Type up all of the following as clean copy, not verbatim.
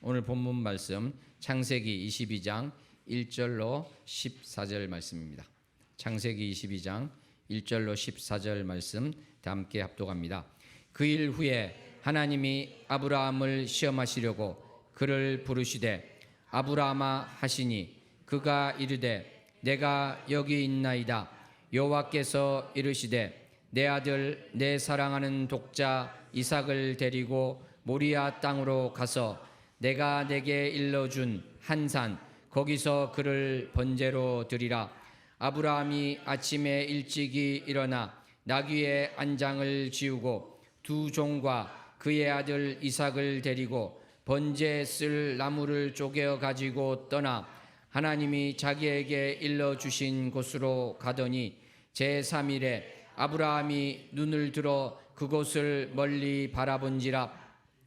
오늘 본문 말씀 창세기 22장 1절로 14절 말씀입니다. 창세기 22장 1절로 14절 말씀 함께 합독합니다. 그 일 후에 하나님이 아브라함을 시험하시려고 그를 부르시되 아브라함아 하시니 그가 이르되 내가 여기 있나이다. 여호와께서 이르시되 내 아들 내 사랑하는 독자 이삭을 데리고 모리아 땅으로 가서 내가 내게 일러준 한 산 거기서 그를 번제로 드리라. 아브라함이 아침에 일찍이 일어나 나귀의 안장을 지우고 두 종과 그의 아들 이삭을 데리고 번제에 쓸 나무를 쪼개어 가지고 떠나 하나님이 자기에게 일러주신 곳으로 가더니 제3일에 아브라함이 눈을 들어 그곳을 멀리 바라본지라.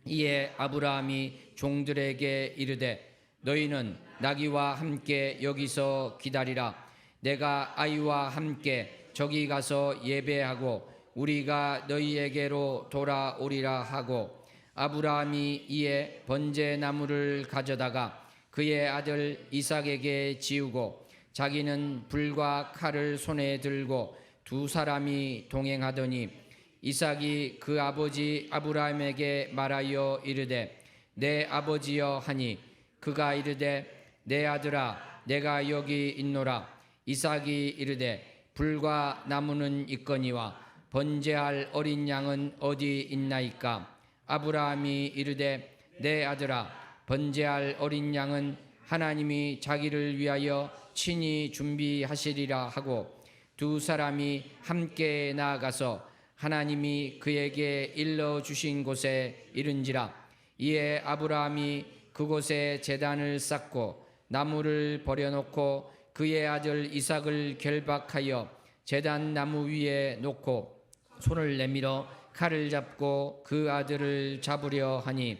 이에 아브라함이 종들에게 이르되 너희는 나귀와 함께 여기서 기다리라. 내가 아이와 함께 저기 가서 예배하고 우리가 너희에게로 돌아오리라 하고 아브라함이 이에 번제 나무를 가져다가 그의 아들 이삭에게 지우고 자기는 불과 칼을 손에 들고 두 사람이 동행하더니 이삭이 그 아버지 아브라함에게 말하여 이르되 내 아버지여 하니 그가 이르되 내 아들아 내가 여기 있노라. 이삭이 이르되 불과 나무는 있거니와 번제할 어린 양은 어디 있나이까. 아브라함이 이르되 내 아들아 번제할 어린 양은 하나님이 자기를 위하여 친히 준비하시리라 하고 두 사람이 함께 나아가서 하나님이 그에게 일러주신 곳에 이른지라. 이에 아브라함이 그곳에 제단을 쌓고 나무를 버려놓고 그의 아들 이삭을 결박하여 제단 나무 위에 놓고 손을 내밀어 칼을 잡고 그 아들을 잡으려 하니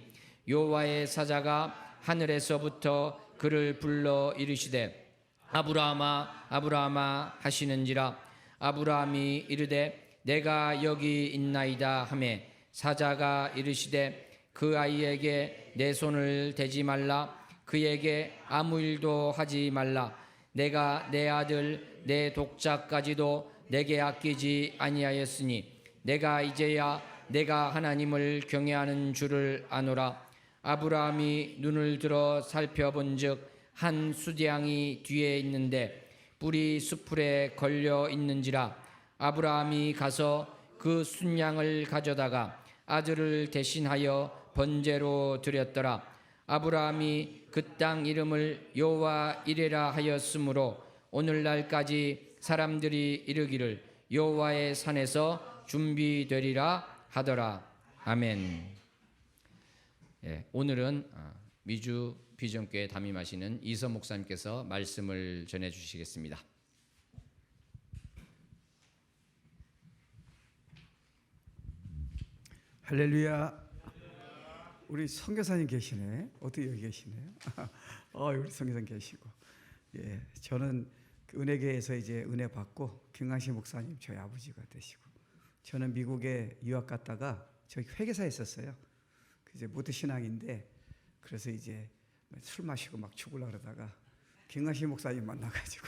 여호와의 사자가 하늘에서부터 그를 불러 이르시되 아브라함아 아브라함아 하시는지라. 아브라함이 이르되 내가 여기 있나이다 하매 사자가 이르시되 그 아이에게 내 손을 대지 말라. 그에게 아무 일도 하지 말라. 내가 내 아들 내 독자까지도 내게 아끼지 아니하였으니 내가 이제야 내가 하나님을 경외하는 줄을 아노라. 아브라함이 눈을 들어 살펴본즉 한 수대양이 뒤에 있는데 뿔이 수풀에 걸려 있는지라. 아브라함이 가서 그 순양을 가져다가 아들을 대신하여 번제로 드렸더라. 아브라함이 그 땅 이름을 여호와 이레라 하였으므로 오늘날까지 사람들이 이르기를 여호와의 산에서 준비되리라 하더라. 아멘. 오늘은 미주 비전교회 담임하시는 이서 목사님께서 말씀을 전해 주시겠습니다. 할렐루야. 우리 선교사님 계시네. 어떻게 여기 계시네요? 우리 선교사님 계시고. 예, 저는 은혜교회에서 이제 은혜 받고 김강식 목사님 저희 아버지가 되시고, 저는 미국에 유학 갔다가 저희 회계사에 있었어요. 이제 모태 신앙인데, 그래서 이제 술 마시고 막 죽으려고 그러다가 김강식 목사님 만나가지고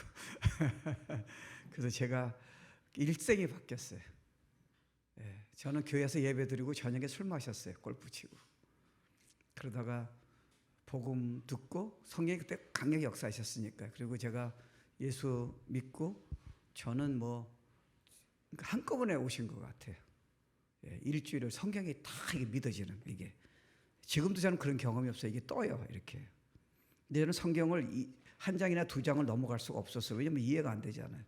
그래서 제가 일생이 바뀌었어요. 예, 저는 교회에서 예배드리고 저녁에 술 마셨어요. 골프 치고. 그러다가 복음 듣고 성경이 그때 강력히 역사하셨으니까, 그리고 제가 예수 믿고 저는 뭐 한꺼번에 오신 것 같아요. 예, 일주일을 성경이 다 이게 믿어지는, 이게 지금도 저는 그런 경험이 없어요. 이게 떠요 이렇게. 근데 저는 성경을 한 장이나 두 장을 넘어갈 수가 없었어요. 왜냐면 이해가 안 되잖아요.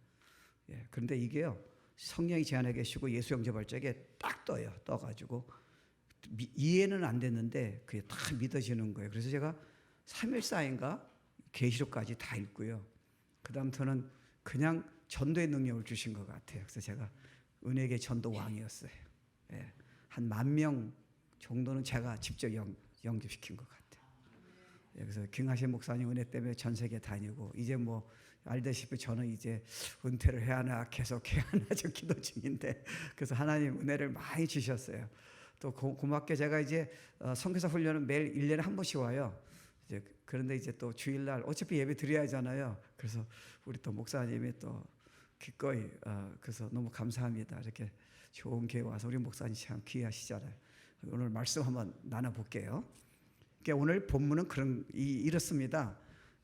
예, 그런데 이게요, 성령이 제 안에 계시고 예수 영접할 적에 딱 떠요. 떠가지고 이해는 안 됐는데 그게 다 믿어지는 거예요. 그래서 제가 314인가 계시록까지 다 읽고요. 그 다음부터는 그냥 전도의 능력을 주신 것 같아요. 그래서 제가 은혜계 전도 왕이었어요. 예, 한 10,000명 정도는 제가 직접 영접시킨 것 같아요. 예, 그래서 김하신 목사님 은혜 때문에 전 세계 다니고, 이제 뭐 알다시피 저는 이제 은퇴를 해야 하나 계속 해야 하나 좀 기도 중인데, 그래서 하나님 은혜를 많이 주셨어요. 또 고맙게 제가 이제 선교사 훈련은 매일 1년에 한 번씩 와요. 이제 그런데 이제 또 주일날 어차피 예배 드려야 하잖아요. 그래서 우리 또 목사님이 또 기꺼이 그래서 너무 감사합니다. 이렇게 좋은 기회 와서 우리 목사님 참 귀하시잖아요. 오늘 말씀 한번 나눠볼게요. 그러니까 오늘 본문은 이렇습니다.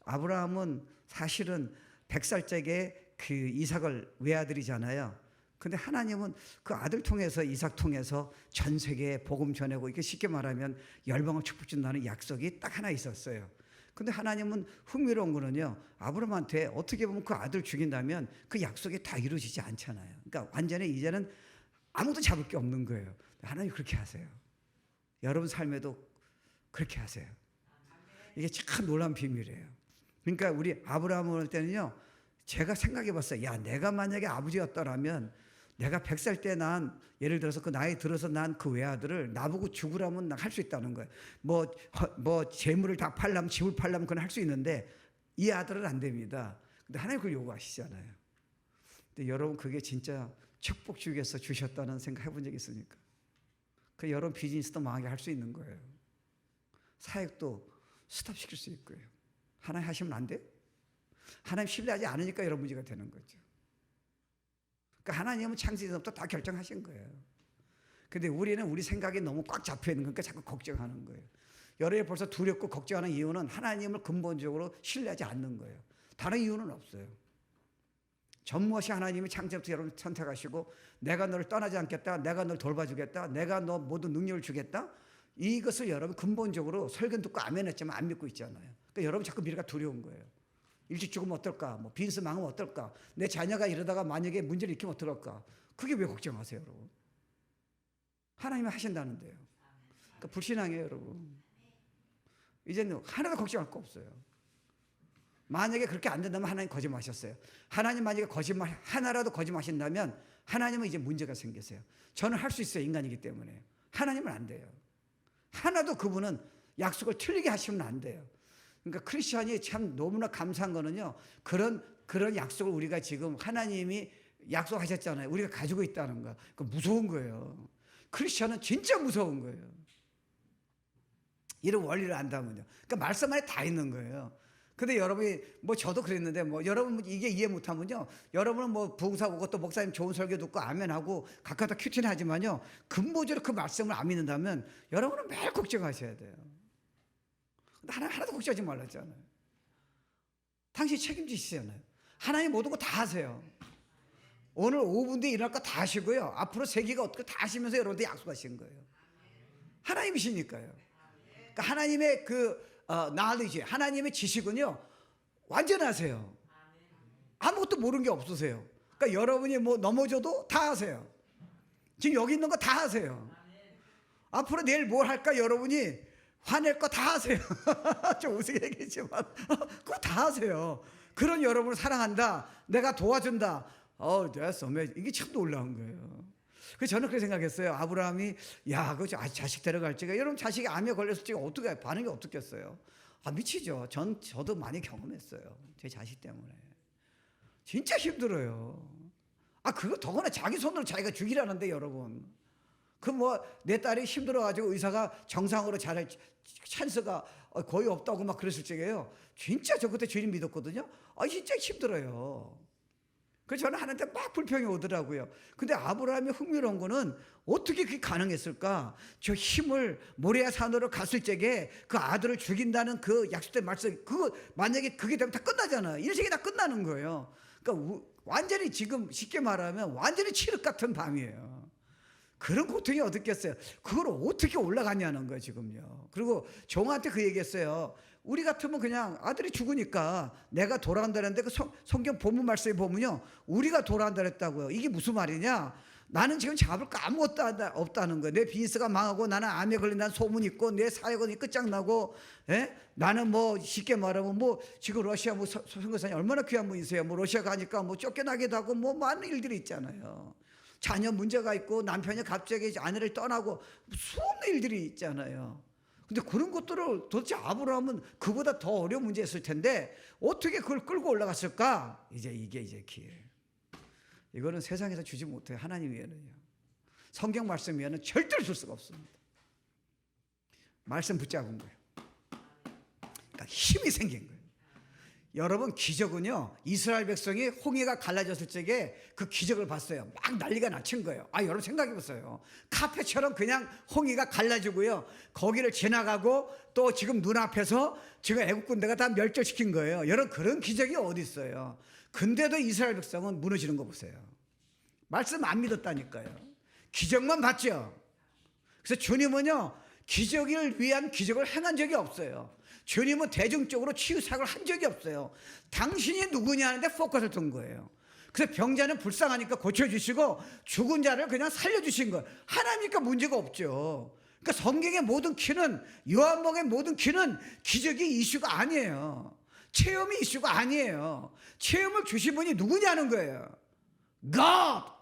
아브라함은 사실은 100살짜리에 그 이삭을 외아들이잖아요. 근데 하나님은 그 아들 통해서 이삭 통해서 전 세계에 복음 전하고 이게 쉽게 말하면 열방을 축복 준다는 약속이 딱 하나 있었어요. 근데 하나님은 흥미로운 거는요. 아브라함한테 어떻게 보면 그 아들 죽인다면 그 약속이 다 이루어지지 않잖아요. 그러니까 완전히 이제는 아무도 잡을 게 없는 거예요. 하나님 그렇게 하세요. 여러분 삶에도 그렇게 하세요. 이게 참 놀라운 비밀이에요. 그러니까 우리 아브라함 올 때는요. 제가 생각해 봤어요. 야, 내가 만약에 아버지였더라면 내가 100살 때 난 예를 들어서 그 나이 들어서 난 그 외아들을 나보고 죽으라면 할 수 있다는 거예요. 뭐 재물을 다 팔려면 집을 팔려면 그건 할 수 있는데 이 아들은 안 됩니다. 근데 하나님 그걸 요구하시잖아요. 근데 여러분 그게 진짜 축복 주기위해서 주셨다는 생각 해본 적 있습니까? 그 여러분 비즈니스도 망하게 할 수 있는 거예요. 사역도 스탑시킬 수 있고요. 하나님 하시면 안 돼요? 하나님 신뢰하지 않으니까 여러분 문제가 되는 거죠. 그러니까 하나님은 창세전부터 다 결정하신 거예요. 근데 우리는 우리 생각이 너무 꽉 잡혀 있는 거니까 자꾸 걱정하는 거예요. 여러분이 벌써 두렵고 걱정하는 이유는 하나님을 근본적으로 신뢰하지 않는 거예요. 다른 이유는 없어요. 전무엇이 하나님이 창세부터 여러분 선택하시고 내가 너를 떠나지 않겠다, 내가 너를 돌봐주겠다, 내가 너 모든 능력을 주겠다, 이것을 여러분 근본적으로 설교 듣고 아멘 했지만 안 믿고 있잖아요. 그러니까 여러분 자꾸 미래가 두려운 거예요. 일찍 죽으면 어떨까? 뭐 빈스 망하면 어떨까? 내 자녀가 이러다가 만약에 문제를 일으키면 어떨까? 그게 왜 걱정하세요, 여러분? 하나님이 하신다는데요. 그러니까 불신앙이에요, 여러분. 이제는 하나도 걱정할 거 없어요. 만약에 그렇게 안 된다면 하나님 거짓말하셨어요. 하나님 만약에 거짓말 하나라도 거짓말하신다면 하나님은 이제 문제가 생기세요. 저는 할 수 있어요, 인간이기 때문에. 하나님은 안 돼요. 하나도 그분은 약속을 틀리게 하시면 안 돼요. 그러니까 크리스천이 참 너무나 감사한 거는요. 그런 약속을 우리가 지금 하나님이 약속하셨잖아요. 우리가 가지고 있다는 거. 그 무서운 거예요. 크리스천은 진짜 무서운 거예요. 이런 원리를 안다면요. 그러니까 말씀 안에 다 있는 거예요. 근데 여러분이 뭐 저도 그랬는데 뭐 여러분 이게 이해 못하면요. 여러분은 뭐 부흥사 오고 또 목사님 좋은 설교 듣고 아멘하고 각각 다 큐티는 하지만요. 근본적으로 그 말씀을 안 믿는다면 여러분은 매일 걱정하셔야 돼요. 하나도 걱정하지 말랐잖아요. 당신이 책임지시잖아요. 하나님 모든 거 다 하세요. 오늘 5분 뒤에 일어날 거 다 하시고요. 앞으로 세계가 어떻게 다 하시면서 여러분들 약속하신 거예요. 하나님이시니까요. 그러니까 하나님의 knowledge, 하나님의 지식은요 완전하세요. 아무것도 모르는 게 없으세요. 그러니까 여러분이 뭐 넘어져도 다 하세요. 지금 여기 있는 거 다 하세요. 앞으로 내일 뭘 할까 여러분이 화낼 거 다 하세요. 좀 우스개 얘기했지만 그거 다 하세요. 그런 여러분을 사랑한다. 내가 도와준다. 이게 참 놀라운 거예요. 그래서 저는 그렇게 생각했어요. 아브라함이 그 자식 데려갈지가 여러분 자식이 암에 걸렸을 때 어떻게 반응이 어떻겠어요? 미치죠. 저도 많이 경험했어요. 제 자식 때문에 진짜 힘들어요. 그거 더구나 자기 손으로 자기가 죽이라는데 여러분. 내 딸이 힘들어가지고 의사가 정상으로 잘할 찬스가 거의 없다고 막 그랬을 적에요. 진짜 저 그때 주님 믿었거든요. 진짜 힘들어요. 그래서 저는 하나님한테 막 불평이 오더라고요. 근데 아브라함이 흥미로운 거는 어떻게 그게 가능했을까? 저 힘을 모리아 산으로 갔을 적에 그 아들을 죽인다는 그 약속된 말씀, 그거 만약에 그게 되면 다 끝나잖아요. 인생이 다 끝나는 거예요. 그러니까 완전히 지금 쉽게 말하면 완전히 칠흑 같은 밤이에요. 그런 고통이 어떻겠어요? 그걸 어떻게 올라가냐는 거예요, 지금요. 그리고 종한테 그 얘기했어요. 우리 같으면 그냥 아들이 죽으니까 내가 돌아간다는데 그 성경 본문 말씀에 보면요. 우리가 돌아간다 그랬다고요. 이게 무슨 말이냐? 나는 지금 잡을 거 아무것도 없다는 거예요. 내 비즈니스가 망하고 나는 암에 걸린다는 소문이 있고 내 사역은 끝장나고 나는 뭐 쉽게 말하면 뭐 지금 러시아 뭐 선교사님 얼마나 귀한 분이세요. 뭐 러시아 가니까 뭐 쫓겨나기도 하고 뭐 많은 일들이 있잖아요. 자녀 문제가 있고 남편이 갑자기 아내를 떠나고 수없는 일들이 있잖아요. 근데 그런 것들을 도대체 아브라함은 그보다 더 어려운 문제였을 텐데 어떻게 그걸 끌고 올라갔을까? 이게 기회예요. 이거는 세상에서 주지 못해요. 하나님 외에는요. 성경 말씀 외에는 절대로 줄 수가 없습니다. 말씀 붙잡은 거예요. 그러니까 힘이 생긴 거예요. 여러분, 기적은요, 이스라엘 백성이 홍해가 갈라졌을 적에 그 기적을 봤어요. 막 난리가 나친 거예요. 여러분 생각해 보세요. 카페처럼 그냥 홍해가 갈라지고요, 거기를 지나가고 또 지금 눈앞에서 지금 애국 군대가 다 멸절시킨 거예요. 여러분, 그런 기적이 어디 있어요? 근데도 이스라엘 백성은 무너지는 거 보세요. 말씀 안 믿었다니까요. 기적만 봤죠. 그래서 주님은요, 기적을 위한 기적을 행한 적이 없어요. 주님은 대중적으로 치유사역을 한 적이 없어요. 당신이 누구냐 하는데 포커스를 둔 거예요. 그래서 병자는 불쌍하니까 고쳐주시고 죽은 자를 그냥 살려주신 거예요. 하나님이니까 문제가 없죠. 그러니까 성경의 모든 키는, 요한복음의 모든 키는 기적이 이슈가 아니에요. 체험이 이슈가 아니에요. 체험을 주신 분이 누구냐는 거예요. God.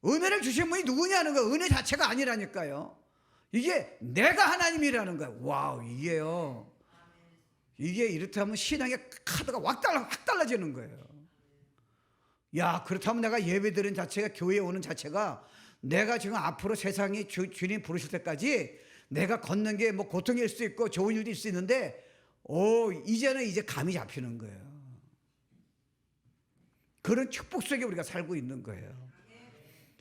은혜를 주신 분이 누구냐는 거예요. 은혜 자체가 아니라니까요. 이게 내가 하나님이라는 거예요. 와우, 이게요. 이게 이렇다면 신앙의 카드가 확 달라지는 거예요. 야, 그렇다면 내가 예배드리는 자체가, 교회에 오는 자체가, 내가 지금 앞으로 세상이 주님 부르실 때까지 내가 걷는 게 뭐 고통일 수도 있고 좋은 일도 있을 수 있는데, 이제는 이제 감이 잡히는 거예요. 그런 축복 속에 우리가 살고 있는 거예요.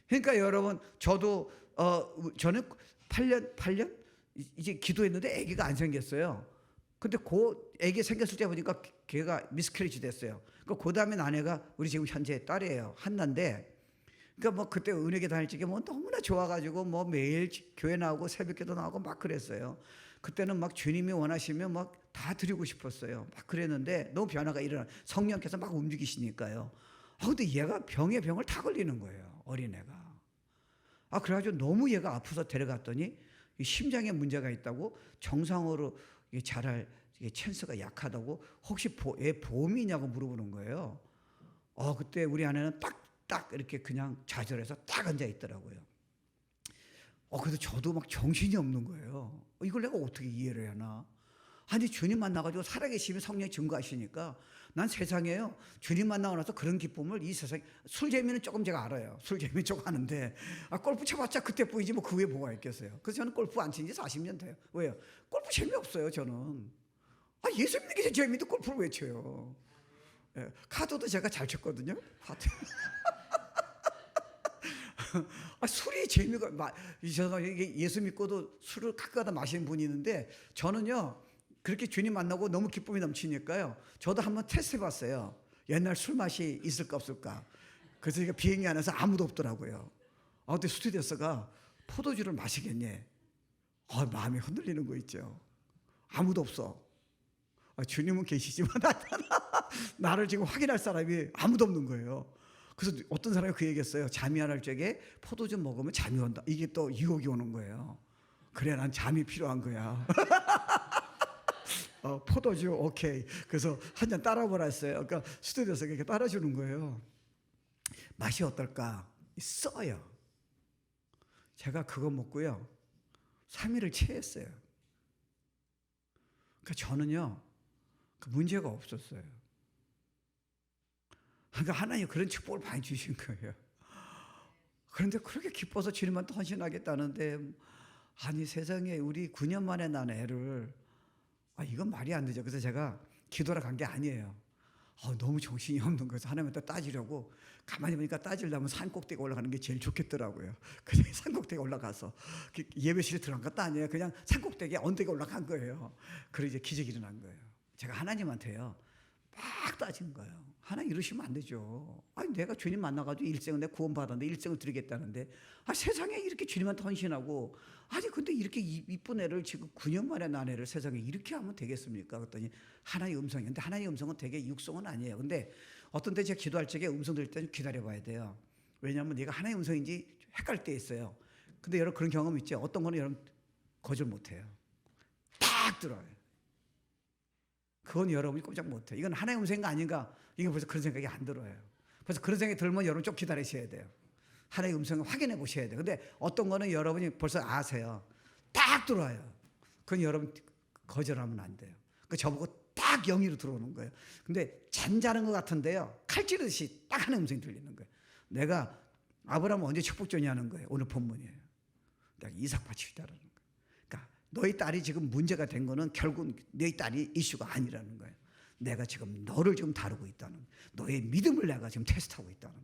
그러니까 여러분, 저는 8년 이제 기도했는데 아기가 안 생겼어요. 근데 그 아기 생겼을 때 보니까 걔가 미스캐리지 됐어요. 그 다음에 아내가 우리 지금 현재 딸이에요. 한나인데, 그러니까 뭐 그때 은혜교 다닐 적에 뭐 너무나 좋아가지고 뭐 매일 교회 나오고 새벽기도 나오고 막 그랬어요. 그때는 막 주님이 원하시면 막 다 드리고 싶었어요. 막 그랬는데 너무 변화가 일어나, 성령께서 막 움직이시니까요. 근데 얘가 병에 병을 다 걸리는 거예요, 어린애가. 그래가지고 너무 얘가 아파서 데려갔더니 심장에 문제가 있다고, 정상으로 자랄 찬스가 약하다고, 혹시 애 보험이냐고 물어보는 거예요. 그때 우리 아내는 딱 이렇게 그냥 좌절해서 딱 앉아 있더라고요. 그래서 저도 막 정신이 없는 거예요. 이걸 내가 어떻게 이해를 하나? 아니, 주님 만나가지고 살아계시면 성령이 증거하시니까, 난 세상에요, 주님 만나고 나서 그런 기쁨을, 이 세상에, 술 재미는 조금 제가 알아요. 술 재미 조금 아는데, 골프 쳐봤자 그때뿐이지 뭐 그 후에 뭐가 있겠어요. 그래서 저는 골프 안 친 지 40년 돼요. 왜요? 골프 재미없어요, 저는. 예수 믿는 게 재미인데 골프를 왜 쳐요? 카드도 제가 잘 쳤거든요. 술이 재미가, 예수 믿고도 술을 가끔가다 마시는 분이 있는데, 저는요, 그렇게 주님 만나고 너무 기쁨이 넘치니까요, 저도 한번 테스트 해봤어요. 옛날 술 맛이 있을까 없을까. 그래서 제가 비행기 안에서 아무도 없더라고요. 근데 스튜디오스가 포도주를 마시겠니? 마음이 흔들리는 거 있죠. 아무도 없어. 주님은 계시지만 나를 지금 확인할 사람이 아무도 없는 거예요. 그래서 어떤 사람이 그 얘기했어요. 잠이 안 올 적에 포도주 먹으면 잠이 온다. 이게 또 유혹이 오는 거예요. 그래, 난 잠이 필요한 거야. 포도주 오케이. 그래서 한 잔 따라 보라 했어요. 그러니까 스튜디오에서 이렇게 따라주는 거예요. 맛이 어떨까? 써요. 제가 그거 먹고요, 3일을 체했어요. 그러니까 저는요, 그 문제가 없었어요. 그러니까 하나님 그런 축복을 많이 주신 거예요. 그런데 그렇게 기뻐서 주님한테 헌신하겠다는데, 아니 세상에, 우리 9년 만에 난 애를, 이건 말이 안 되죠. 그래서 제가 기도하러 간 게 아니에요. 너무 정신이 없는 거여서 하나님한테 따지려고, 가만히 보니까 따지려면 산꼭대기 올라가는 게 제일 좋겠더라고요. 그래서 산꼭대기 올라가서 예배실에 들어간 것도 아니에요. 그냥 산꼭대기에 언덕에 올라간 거예요. 그래서 이제 기적이 일어난 거예요. 제가 하나님한테요, 막 따진 거예요. 하나님 이러시면 안 되죠. 내가 주님 만나가지고 일생을 내가 구원받았는데 일생을 드리겠다는데, 세상에 이렇게 주님한테 헌신하고, 근데 이렇게 이쁜 애를 지금 9년 만에 난 애를 세상에 이렇게 하면 되겠습니까? 그랬더니 하나님의 음성이. 근데 하나님의 음성은 되게 육성은 아니에요. 근데 어떤 때 제가 기도할 적에 음성 들을 때는 기다려봐야 돼요. 왜냐하면 내가 하나님의 음성인지 헷갈릴 때 있어요. 근데 여러분 그런 경험 있죠? 어떤 거는 여러분 거절 못해요. 딱 들어요. 그건 여러분이 꼼짝 못해요. 이건 하나님의 음성인가 아닌가, 이게 벌써 그런 생각이 안 들어요. 그래서 그런 생각이 들면 여러분 좀 기다리셔야 돼요. 하나님의 음성을 확인해 보셔야 돼요. 근데 어떤 거는 여러분이 벌써 아세요. 딱 들어와요. 그건 여러분 거절하면 안 돼요. 그 저보고 딱 영이로 들어오는 거예요. 근데 잠자는 것 같은데요, 칼 찌르듯이 딱 하나님의 음성이 들리는 거예요. 내가 아브라함 언제 축복 주냐는 거예요. 오늘 본문이에요. 내가 이삭 바칠 때라는 거예요. 그러니까 너희 딸이 지금 문제가 된 거는 결국 너희 딸이 이슈가 아니라는 거예요. 내가 지금 너를 지금 다루고 있다는, 너의 믿음을 내가 지금 테스트하고 있다는.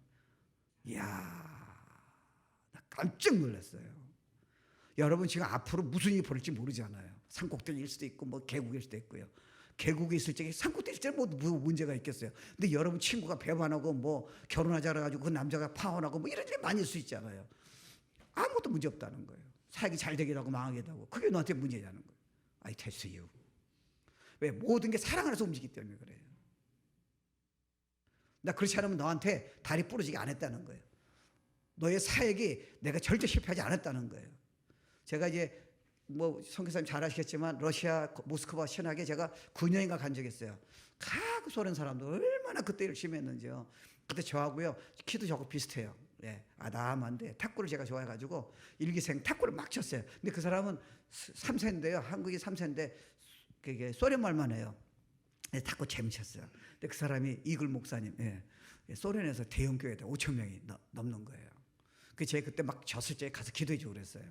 이야, 나 깜짝 놀랐어요. 여러분 지금 앞으로 무슨 일이 벌일지 모르잖아요. 산꼭대기일 수도 있고 뭐 계곡일 수도 있고요. 계곡에 있을 적에 산꼭대기 있을 때 뭐 문제가 있겠어요. 근데 여러분 친구가 배반하고 뭐 결혼하자 그래가지고 그 남자가 파혼하고 뭐 이런 일이 많이 있을 수 있잖아요. 아무것도 문제 없다는 거예요. 사역이 잘 되기도 하고 망하기도 하고. 그게 너한테 문제냐는 거예요. I test you. 왜? 모든 게 사랑 안에서 움직이기 때문에 그래요. 나 그렇지 않으면 너한테 다리 부러지게 안 했다는 거예요. 너의 사역이 내가 절대 실패하지 않았다는 거예요. 제가 이제 뭐 선교사님 잘 아시겠지만 러시아 모스크바 신학에 제가 9년인가 간 적이 있어요. 각 소련 사람들 얼마나 그때 열심히 했는지요. 그때 저하고요 키도 저하고 비슷해요. 예, 아담한데 탁구를 제가 좋아해가지고 일기생 탁구를 막 쳤어요. 근데 그 사람은 3세인데요. 한국이 3세인데 그게 소련 말만 해요. 탁구 재미쳤어요. 근데 그 사람이 이글 목사님, 소련에서 대형 교회다 5천 명이 넘는 거예요. 그 제가 그때 막 졌을 때 가서 기도해주고 그랬어요.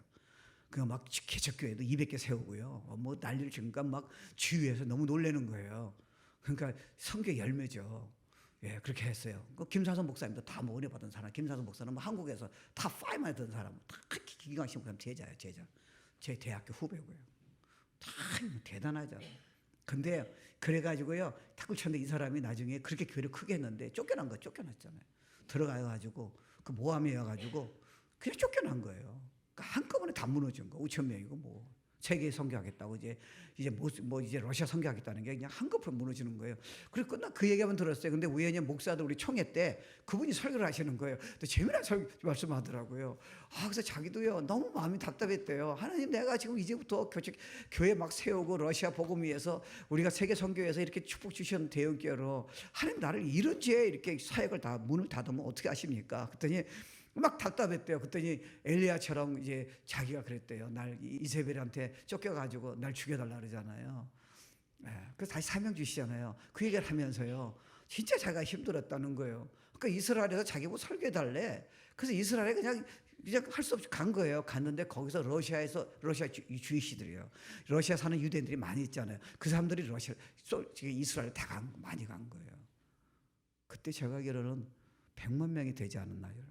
그 막 개척교회도 200개 세우고요. 뭐 난리를 치니까 막 주위에서 너무 놀라는 거예요. 그러니까 성경 열매죠. 예, 그렇게 했어요. 그 김사선 목사님도 다 뭐 은혜 받은 사람. 김사선 목사는 뭐 한국에서 다 파이만 했던 사람. 다 기광식 목사님 제자예요, 제자. 제 대학교 후배고요. 다 대단하잖아요. 근데 그래가지고요 탁구 쳤는데 이 사람이 나중에 그렇게 교회를 크게 했는데 쫓겨난 거 쫓겨났잖아요. 들어가가지고 그 모함이어가지고 그냥 쫓겨난 거예요. 그러니까 한꺼번에 다 무너진 거. 5천 명이고 뭐 세계 선교하겠다고 이제 뭐 이제 러시아 선교하겠다는 게 그냥 한꺼번에 무너지는 거예요. 그리고 끝나 그 얘기만 들었어요. 근데 우연히 목사들 우리 총회 때 그분이 설교를 하시는 거예요. 또 재미난 말씀하더라고요. 그래서 자기도요 너무 마음이 답답했대요. 하나님, 내가 지금 이제부터 교회 막 세우고 러시아 복음 위해서 우리가 세계 선교에서 이렇게 축복 주시는 대형교회로 하나님 나를 이런 죄에 이렇게 사역을 다 문을 닫으면 어떻게 하십니까? 그랬더니 막 답답했대요. 그랬더니 엘리야처럼 이제 자기가 그랬대요. 날 이세벨한테 쫓겨가지고 날 죽여달라 그러잖아요. 그래서 다시 사명 주시잖아요. 그 얘기를 하면서요. 진짜 자기가 힘들었다는 거예요. 그러니까 이스라엘에서 자기 뭐 설교해달래. 그래서 이스라엘에 그냥 할 수 없이 간 거예요. 갔는데 거기서 러시아 주이시들이요. 러시아 사는 유대인들이 많이 있잖아요. 그 사람들이 이스라엘 다 많이 간 거예요. 그때 제가 알기로는 100만 명이 되지 않았나요?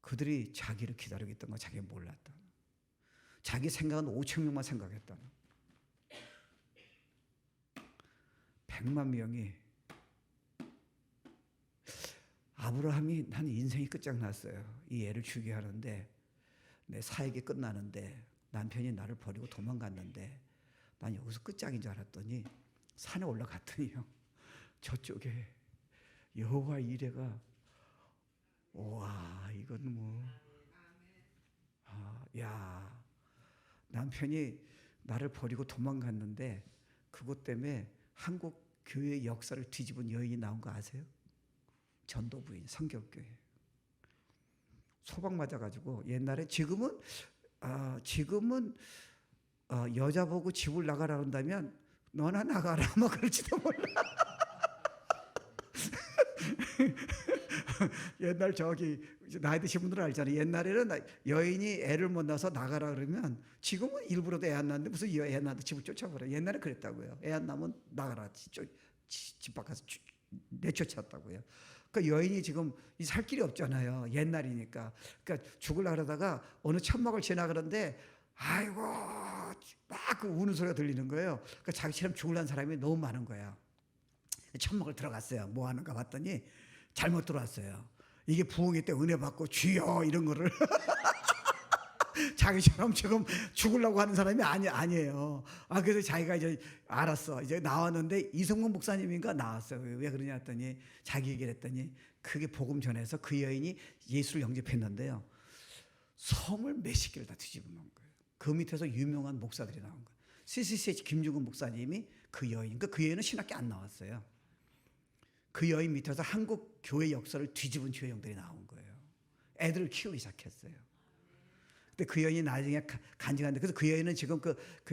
그들이 자기를 기다리고 있던 거 자기가 몰랐다. 자기 생각은 5천 명만 생각했다. 100만 명이. 아브라함이 나는 인생이 끝장났어요. 이 애를 죽게 하는데 내 사역이 끝나는데 남편이 나를 버리고 도망갔는데 난 여기서 끝장인 줄 알았더니 산에 올라갔더니요 저쪽에 여호와 이레가 와 이건 뭐 야 남편이 나를 버리고 도망갔는데 그것 때문에 한국 교회 역사를 뒤집은 여인이 나온 거 아세요? 전도 부인 성결교회 소방 맞아가지고 옛날에 지금은 여자 보고 집을 나가라 한다면 너나 나가라 뭐 그럴지도 몰라. 옛날 저기 나이 드신 분들은 알잖아요. 옛날에는 여인이 애를 못 낳아서 나가라 그러면 지금은 일부러도 애 안 낳는데 무슨 애 낳아도 집을 쫓아버려. 옛날에 그랬다고요. 애 안 낳으면 나가라. 집 밖에서 내쫓았다고요. 그러니까 여인이 지금 살 길이 없잖아요. 옛날이니까. 그러니까 죽으려고 그러다가 어느 천막을 지나가는데 아이고 막 그 우는 소리가 들리는 거예요. 그러니까 자기처럼 죽으려는 사람이 너무 많은 거야. 천막을 들어갔어요. 뭐 하는가 봤더니 잘못 들어왔어요. 이게 부흥회 때 은혜 받고 주여 이런 거를 자기처럼 지금 죽으려고 하는 사람이 아니에요. 그래서 자기가 이제 알았어. 이제 나왔는데 이성문 목사님인가 나왔어요. 왜 그러냐 했더니 자기 얘기를 했더니 그게 복음 전해서 그 여인이 예수를 영접했는데요. 성을 몇십 개를 다 뒤집어 놓은 거예요. 그 밑에서 유명한 목사들이 나온 거예요. CCCH 김중근 목사님이 그 여인, 그 여인은 신학교 안 나왔어요. 그 여인 밑에서 한국 교회 역사를 뒤집은 주회영들이 나온 거예요. 애들을 키우기 시작했어요. 근데 그 여인이 나중에 간증하는데 그래서 그 여인은 지금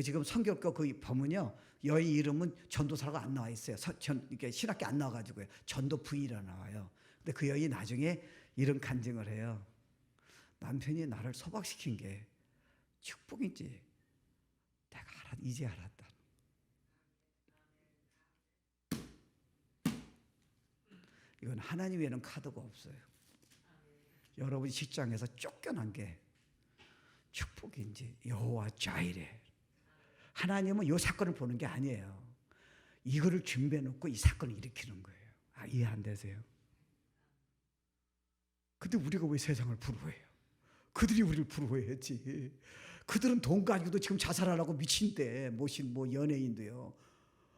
지금 성결교 그 법은요 여인 이름은 전도사라고 안 나와 있어요. 이렇게 신학교 안 나와가지고요. 전도 부인이라 나와요. 근데 그 여인이 나중에 이런 간증을 해요. 남편이 나를 소박시킨 게 축복인지 이제 알았다. 이건 하나님 외에는 카드가 없어요. 여러분 직장에서 쫓겨난 게 축복인지 여호와 자이레. 하나님은 이 사건을 보는 게 아니에요. 이거를 준비해 놓고 이 사건을 일으키는 거예요. 이해 안 되세요? 근데 우리가 왜 세상을 부러워해요? 그들이 우리를 부러워해야지. 그들은 돈 가지고도 지금 자살하라고 미친데, 모신 연예인도요.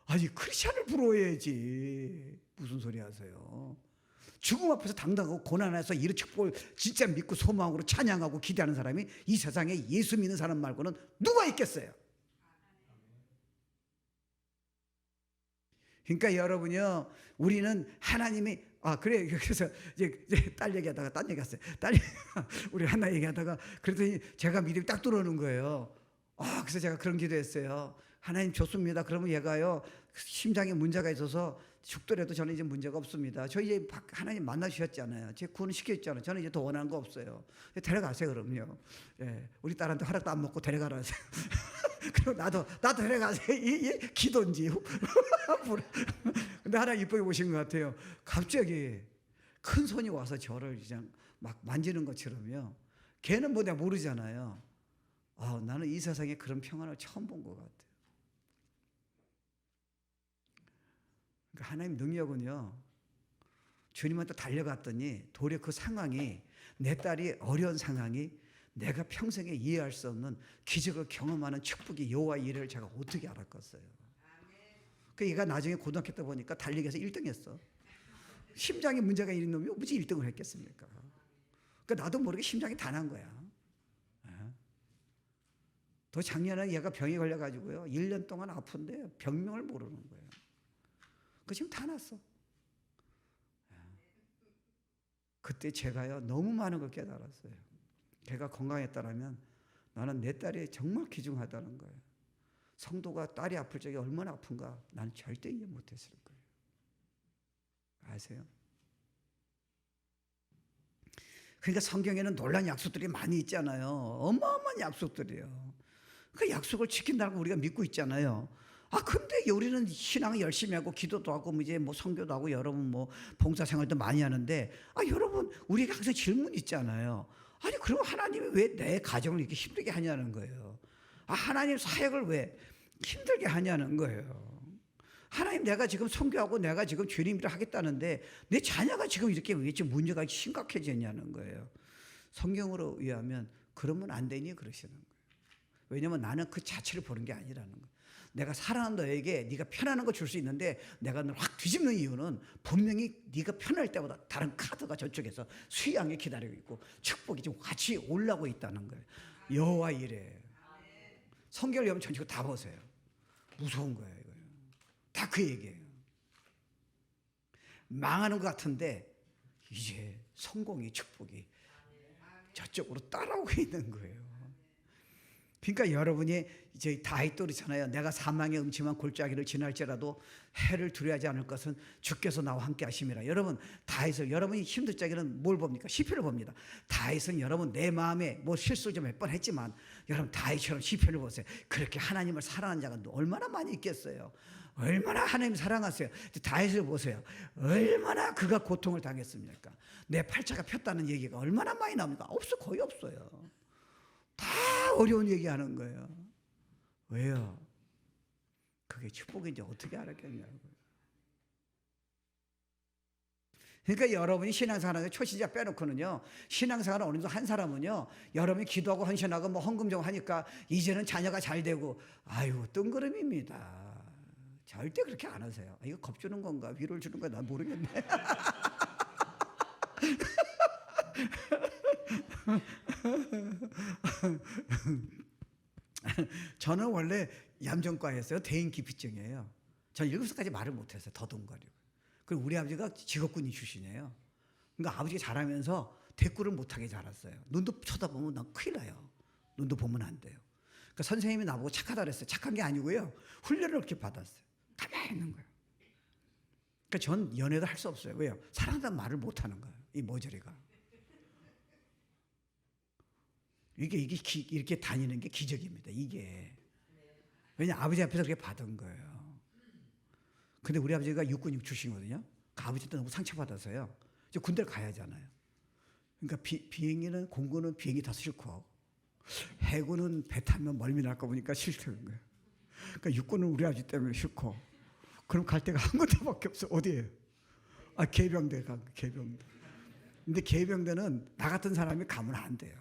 아니 크리스찬을 부러워해야지. 무슨 소리 하세요? 죽음 앞에서 당당하고 고난에서 이런 축복을 진짜 믿고 소망으로 찬양하고 기대하는 사람이 이 세상에 예수 믿는 사람 말고는 누가 있겠어요? 그러니까 여러분요, 우리는 하나님이 그래서 이제 딸 얘기하다가 딴 얘기했어요. 우리 하나 얘기하다가 그랬더니 제가 믿음이 딱 들어오는 거예요. 그래서 제가 그런 기도했어요. 하나님 좋습니다. 그러면 얘가요 심장에 문제가 있어서 죽더라도 저는 이제 문제가 없습니다. 저 이제 하나님 만나주셨잖아요. 제 구원 시켰잖아요. 저는 이제 더 원하는 거 없어요. 데려가세요. 그럼요. 예, 우리 딸한테 허락도 안 먹고 데려가라 하세요. 그리고 나도 데려가세요. 이 기도인지. 근데 하나님 이쁘게 보신 것 같아요. 갑자기 큰 손이 와서 저를 그냥 막 만지는 것처럼요. 걔는 내가 모르잖아요. 나는 이 세상에 그런 평안을 처음 본 것 같아요. 그러니까 하나님 능력은요, 주님한테 달려갔더니 도리어 그 상황이, 내 딸이 어려운 상황이 내가 평생에 이해할 수 없는 기적을 경험하는 축복이 여호와 이레를 제가 어떻게 알았겠어요. 그 얘가 나중에 고등학교 때 보니까 달리기에서 1등 했어. 심장에 문제가 있는 놈이 어찌 1등을 했겠습니까? 그러니까 나도 모르게 심장이 다 난 거야. 또 작년에 얘가 병에 걸려가지고요 1년 동안 아픈데 병명을 모르는 거예요. 그 지금 다 났어. 그때 제가요 너무 많은 걸 깨달았어요. 걔가 건강했다라면 나는 내 딸이 정말 귀중하다는 거예요. 성도가 딸이 아플 적에 얼마나 아픈가 나는 절대 이해 못했을 거예요. 아세요? 그러니까 성경에는 놀라운 약속들이 많이 있잖아요. 어마어마한 약속들이에요. 그 약속을 지킨다고 우리가 믿고 있잖아요. 근데 우리는 신앙을 열심히 하고 기도도 하고 이제 선교도 하고 여러분 봉사생활도 많이 하는데 여러분 우리가 항상 질문이 있잖아요. 아니 그럼 하나님이 왜 내 가정을 이렇게 힘들게 하냐는 거예요. 하나님 사역을 왜 힘들게 하냐는 거예요. 하나님 내가 지금 선교하고 내가 지금 주님 일을 하겠다는데 내 자녀가 지금 이렇게 왜 지금 문제가 심각해졌냐는 거예요. 성경으로 의하면 그러면 안 되니 그러시는 거예요. 왜냐하면 나는 그 자체를 보는 게 아니라는 거예요. 내가 사랑하는 너에게 네가 편안한 거 줄 수 있는데 내가 널 확 뒤집는 이유는 분명히 네가 편할 때보다 다른 카드가 저쪽에서 수양에 기다리고 있고 축복이 지금 같이 올라오고 있다는 거예요. 여호와 이레. 성경을 여러분 전체로 다 보세요. 무서운 거예요. 이거요. 다 그 얘기예요. 망하는 것 같은데 이제 성공의 축복이 저쪽으로 따라오고 있는 거예요. 그러니까 여러분이 이제 다윗도 그렇잖아요. 내가 사망의 음침한 골짜기를 지날지라도 해를 두려워하지 않을 것은 주께서 나와 함께 하심이라. 여러분 다윗을 여러분이 힘들 적에는 뭘 봅니까? 시편을 봅니다. 다윗은 여러분 내 마음에 실수 좀 몇 번 했지만 여러분 다윗처럼 시편을 보세요. 그렇게 하나님을 사랑하는 자가 얼마나 많이 있겠어요. 얼마나 하나님 사랑하세요. 다윗을 보세요. 얼마나 그가 고통을 당했습니까? 내 팔자가 폈다는 얘기가 얼마나 많이 나옵니까? 거의 없어요. 다 어려운 얘기하는 거예요. 왜요? 그게 축복인지 어떻게 알았겠냐고요. 그러니까 여러분이 신앙생활에 초신자 빼놓고는요, 신앙생활 어느 정도 한 사람은요, 여러분이 기도하고 헌신하고 헌금 좀 하니까 이제는 자녀가 잘 되고, 뜬구름입니다. 절대 그렇게 안 하세요. 이거 겁주는 건가 위로를 주는 건가 난 모르겠네. 저는 원래 얌전과였어요. 대인기피증이에요. 저는 7살까지 말을 못했어요. 더듬거리고. 그리고 우리 아버지가 직업군인 출신이에요. 그러니까 아버지가 자라면서 대꾸를 못하게 자랐어요. 눈도 쳐다보면 난 큰일 나요. 눈도 보면 안 돼요. 그러니까 선생님이 나보고 착하다 그랬어요. 착한 게 아니고요. 훈련을 그렇게 받았어요. 가만히 있는 거예요. 그러니까 전 연애도 할 수 없어요. 왜요? 사랑한다는 말을 못하는 거예요. 이 모조리가. 이게 이렇게 다니는 게 기적입니다. 이게. 왜냐 아버지 앞에서 그렇게 받은 거예요. 근데 우리 아버지가 육군 육출신이거든요. 그 아버지도 너무 상처받아서요. 이제 군대를 가야 하잖아요. 그러니까 비행기는 공군은 비행기 타서 싫고 해군은 배 타면 멀미 날까 보니까 싫다는 거예요. 그러니까 육군은 우리 아버지 때문에 싫고 그럼 갈 데가 한 군데밖에 없어. 어디예요? 아 개병대 가 개병대. 근데 개병대는 나 같은 사람이 가면 안 돼요.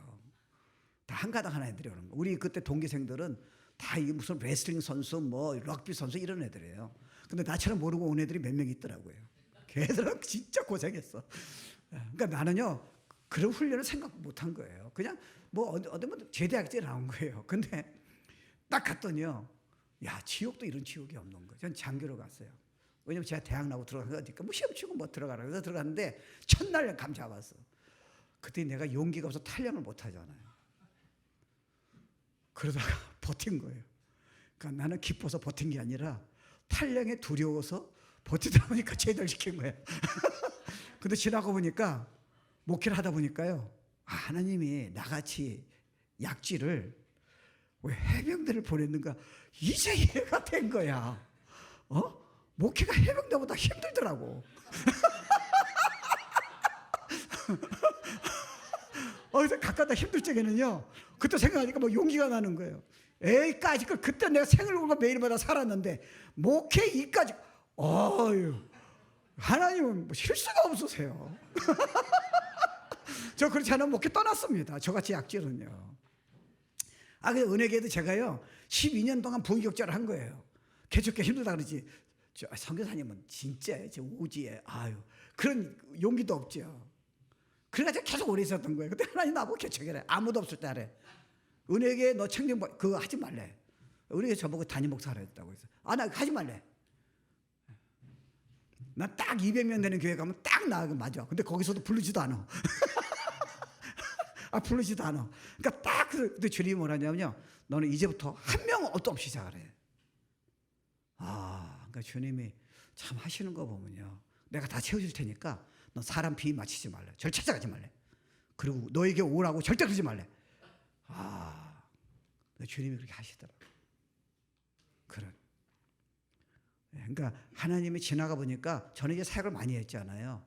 다 한 가닥 하나 애들이 오는 거. 우리 그때 동기생들은 다 이 무슨 레슬링 선수, 뭐 럭비 선수 이런 애들이에요. 근데 나처럼 모르고 온 애들이 몇 명 있더라고요. 걔들은 진짜 고생했어. 그러니까 나는요 그런 훈련을 생각 못 한 거예요. 그냥 뭐 어디 뭐 제대학교에 나온 거예요. 근데 딱 갔더니요, 야 지옥도 이런 지옥이 없는 거예요. 전 장교로 갔어요. 왜냐면 제가 대학 나오고 들어간 거니까 뭐 시험 치고 뭐 들어가라. 그래서 들어갔는데 첫날 감 잡았어. 그때 내가 용기가 없어 탈영을 못 하잖아요. 그러다가 버틴 거예요. 그러니까 나는 기뻐서 버틴 게 아니라 탈영에 두려워서 버티다 보니까 제대로 시킨 거예요. 근데 지나고 보니까 목회를 하다 보니까요, 아, 하나님이 나같이 약지를 왜 해병대를 보냈는가 이제 이해가 된 거야. 목회가 해병대보다 힘들더라고. 그래서 가까다 힘들 적에는요, 그때 생각하니까 뭐 용기가 나는 거예요. 에이까지 그때 내가 생을 걸고 매일마다 살았는데 목회 이까지, 어유 하나님은 뭐 실수가 없으세요. 저 그렇지 않으면 목회 떠났습니다. 저같이 약질은요. 그래서 은혜교회도 제가요 12년 동안 부교육자를 한 거예요. 개척기 힘들다 그러지. 선교사님은 진짜 저 오지에 그런 용기도 없죠. 그래가지고 계속 오래 있었던 거예요. 근데 하나님 나보고 개척해라. 아무도 없을 때 하래. 은혜교회 너 청년 그거 하지 말래. 은혜교회 저보고 담임 목사라 했다고 해서 나 하지 말래. 난 딱 200명 되는 교회 가면 딱 나가 맞아. 근데 거기서도 부르지도 않아. 부르지도 않아. 그러니까 딱 근데 주님이 뭐라냐면요, 너는 이제부터 한 명 옷도 없이 시작하래. 그러니까 주님이 참 하시는 거 보면요, 내가 다 채워줄 테니까 너 사람 비위 맞추지 말래. 절 찾아가지 말래. 그리고 너에게 오라고 절대 그러지 말래. 주님이 그렇게 하시더라고요. 그러니까 하나님이 지나가 보니까 저는 이제 사역을 많이 했잖아요.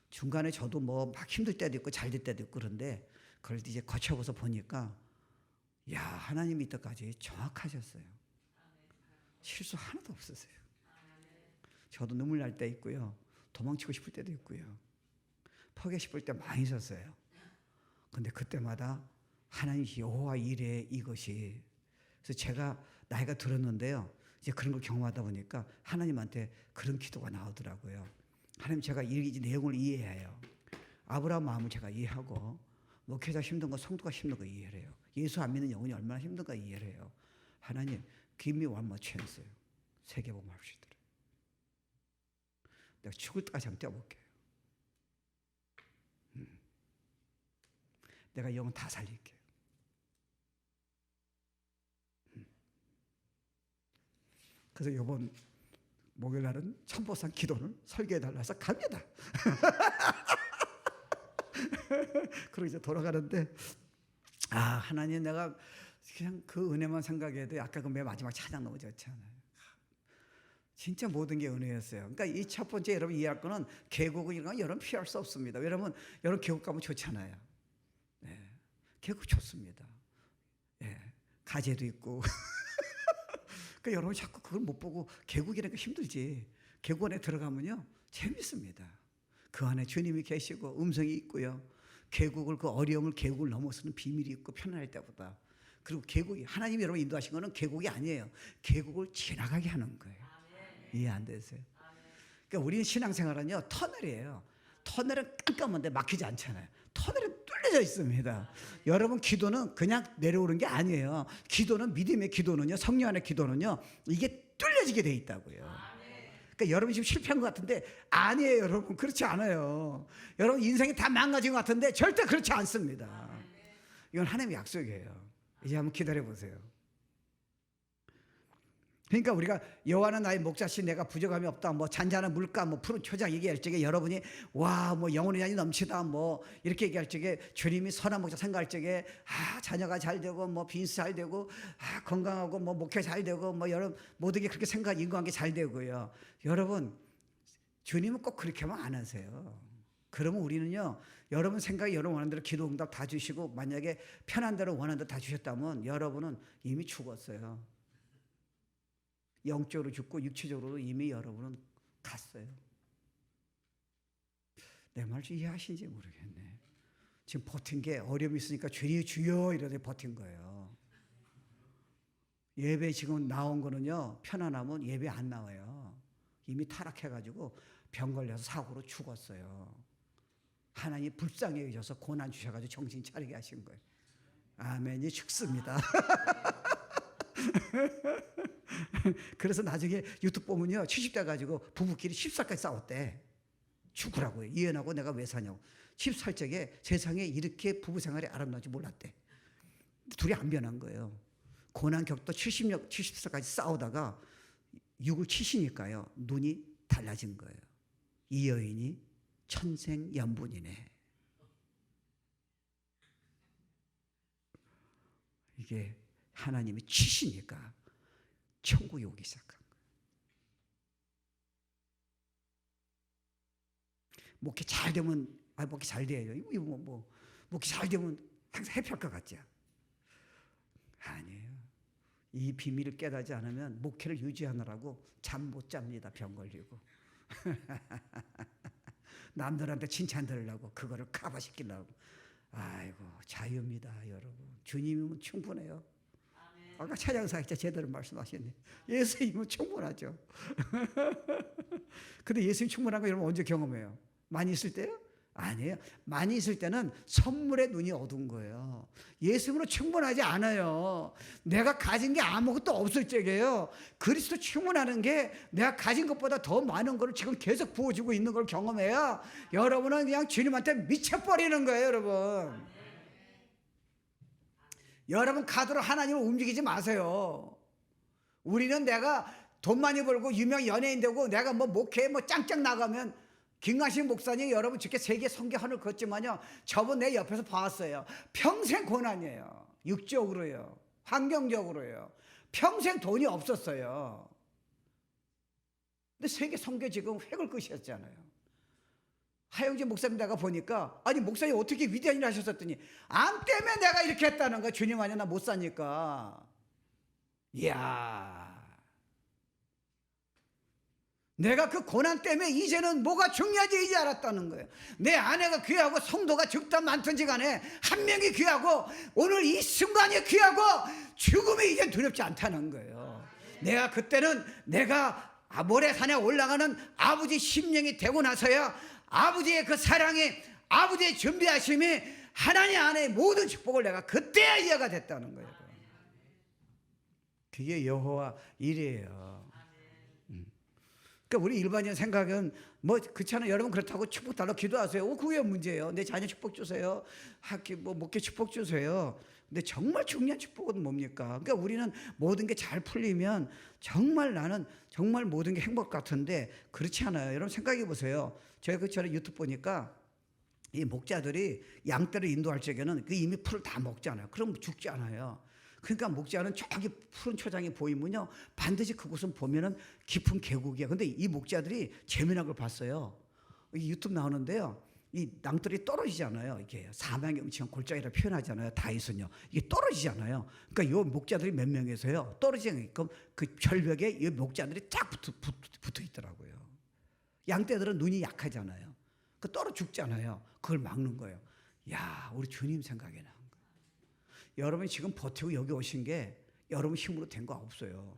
중간에 저도 뭐 막 힘들 때도 있고 잘 될 때도 있고 그런데 그걸 이제 거쳐보서 보니까 야 하나님이 이때까지 정확하셨어요. 실수 하나도 없으세요. 저도 눈물 날 때 있고요, 도망치고 싶을 때도 있고요, 포기하고 싶을 때 많이 있었어요. 근데 그때마다 하나님 여호와 이레 이것이, 그래서 제가 나이가 들었는데요, 이제 그런 걸 경험하다 보니까 하나님한테 그런 기도가 나오더라고요. 하나님 제가 이 내용을 이해해요. 아브라함 마음을 제가 이해하고 목회자 힘든 거, 성도가 힘든 거 이해를 해요. 예수 안 믿는 영혼이 얼마나 힘든가 이해를 해요. 하나님 give me one more chance. 세계복음 합시다. 내가 죽을 때까지 한번 뛰어볼게요. 내가 영혼 다 살릴게요. 그래서 이번 목요일 날은 천보상 기도를 설교해달라 해서 갑니다. 그리고 이제 돌아가는데 하나님 내가 그냥 그 은혜만 생각해도 아까 그 맨 마지막 찬양 너무 좋잖아요. 진짜 모든 게 은혜였어요. 그러니까 이 첫 번째 여러분 이해할 거는 계곡 이런 건 여러분 피할 수 없습니다. 여러분 계곡 가면 좋잖아요. 계곡 좋습니다. 가재도 있고. 그러니까 여러분 자꾸 그걸 못 보고 계곡이라니까 힘들지. 계곡 안에 들어가면요 재밌습니다. 그 안에 주님이 계시고 음성이 있고요. 계곡을 그 어려움을 계곡을 넘어서는 비밀이 있고 편안할 때보다. 그리고 계곡이 하나님이 여러분 인도하신 거는 계곡이 아니에요. 계곡을 지나가게 하는 거예요. 이해 안 되세요? 그러니까 우리는 신앙생활은요 터널이에요. 터널은 깜깜한데 막히지 않잖아요. 터널은 뚫려져 있습니다. 여러분 기도는 그냥 내려오는 게 아니에요. 기도는 믿음의 기도는요, 성령 안의 기도는요, 이게 뚫려지게 돼 있다고요. 그러니까 여러분 지금 실패한 것 같은데 아니에요. 여러분 그렇지 않아요. 여러분 인생이 다 망가진 것 같은데 절대 그렇지 않습니다. 이건 하나님의 약속이에요. 이제 한번 기다려 보세요. 그러니까 우리가 여호와는 나의 목자시 내가 부족함이 없다, 뭐 잔잔한 물가, 뭐 푸른 초장 얘기할 적에 여러분이 와 뭐 영혼의 잔이 넘치다 뭐 이렇게 얘기할 적에 주님이 선한 목자 생각할 적에 자녀가 잘 되고 뭐 빈스 잘 되고 건강하고 뭐 목회 잘 되고 뭐 여러분 모든 게 그렇게 생각 인간관계 잘 되고요. 여러분 주님은 꼭 그렇게만 안 하세요. 그러면 우리는요, 여러분 생각이 여러분 원하는 대로 기도 응답 다 주시고 만약에 편한 대로 원하는 대로 다 주셨다면 여러분은 이미 죽었어요. 영적으로 죽고 육체적으로도 이미 여러분은 갔어요. 내 말 좀 이해하시는지 모르겠네. 지금 버틴 게 어려움이 있으니까 주여 이러더니 버틴 거예요. 예배 지금 나온 거는요, 편안하면 예배 안 나와요. 이미 타락해가지고 병 걸려서 사고로 죽었어요. 하나님 불쌍히 여기셔서 고난 주셔가지고 정신 차리게 하신 거예요. 아멘이 죽습니다. 그래서 나중에 유튜브 보면요, 70대 가지고 부부끼리 10살까지 싸웠대. 죽으라고요. 이혼하고 내가 왜 사냐고. 10살 적에 세상에 이렇게 부부 생활이 아름다운지 몰랐대. 둘이 안 변한 거예요. 고난 격도 70살까지 싸우다가 6을 치시니까요, 눈이 달라진 거예요. 이 여인이 천생연분이네. 이게 하나님이 치시니까 천국이 오기 시작한 거예요. 목회 잘 되면 목회 잘 돼요. 이거 뭐 목회 잘 되면 항상 해피할 것 같죠? 아니에요. 이 비밀을 깨닫지 않으면 목회를 유지하느라고 잠 못 잡니다. 병 걸리고. 남들한테 칭찬 들으려고 그거를 커버시키려고. 아이고 자유입니다, 여러분. 주님이면 충분해요. 아까 차장사역자 제대로 말씀하셨네. 예수님은 충분하죠. 근데 예수님 충분한 거 여러분 언제 경험해요? 많이 있을 때요? 아니에요. 많이 있을 때는 선물에 눈이 어두운 거예요. 예수님으로 충분하지 않아요. 내가 가진 게 아무것도 없을 적이에요. 그리스도 충분하는 게 내가 가진 것보다 더 많은 걸 지금 계속 부어주고 있는 걸 경험해야 여러분은 그냥 주님한테 미쳐버리는 거예요, 여러분. 여러분 카드로 하나님을 움직이지 마세요. 우리는 내가 돈 많이 벌고 유명 연예인 되고 내가 뭐 목회 뭐 짱짱 나가면, 김강신 목사님 여러분 저렇게 세계 선교 하늘 걷지만요, 저분 내 옆에서 봐왔어요. 평생 고난이에요. 육적으로요, 환경적으로요. 평생 돈이 없었어요. 근데 세계 선교 지금 획을 끄셨잖아요. 하영진 목사님 내가 보니까, 아니 목사님 어떻게 위대한 일 하셨었더니, 암 때문에 내가 이렇게 했다는 거야. 주님 아니야 나 못 사니까. 이야, 내가 그 고난 때문에 이제는 뭐가 중요하지 이제 알았다는 거예요. 내 아내가 귀하고 성도가 적다 많든지 간에 한 명이 귀하고 오늘 이 순간이 귀하고 죽음이 이제 두렵지 않다는 거예요. 내가 그때는 내가 모래산에 올라가는 아버지 심령이 되고 나서야 아버지의 그 사랑이, 아버지의 준비하심이 하나님 안에 모든 축복을 내가 그때야 이해가 됐다는 거예요. 그게 여호와 일이에요. 그러니까 우리 일반인 생각은 뭐 그렇잖아요. 여러분 그렇다고 축복 달라고 기도하세요. 그게 문제예요. 내 자녀 축복 주세요. 학교 뭐 목회 축복 주세요. 근데 정말 중요한 축복은 뭡니까? 그러니까 우리는 모든 게 잘 풀리면 정말 나는 정말 모든 게 행복 같은데 그렇지 않아요. 여러분 생각해 보세요. 제가 그처럼 유튜브 보니까 이 목자들이 양떼를 인도할 적에는 그 이미 풀을 다 먹잖아요. 그럼 죽지 않아요. 그러니까 목자는 저기 푸른 초장이 보이면요, 반드시 그곳은 보면은 깊은 계곡이야. 근데 이 목자들이 재미난 걸 봤어요. 이 유튜브 나오는데요, 이 낭떠러지 떨어지잖아요. 이게 사망의 음침한 골짜기라 표현하잖아요. 다윗은요, 이게 떨어지잖아요. 그러니까 이 목자들이 몇 명에서요 떨어지게끔 그 절벽에 이 목자들이 쫙 붙어 있더라고요. 양떼들은 눈이 약하잖아요. 그 떨어 죽잖아요. 그걸 막는 거예요. 야, 우리 주님 생각이 나. 여러분이 지금 버티고 여기 오신 게 여러분 힘으로 된 거 없어요.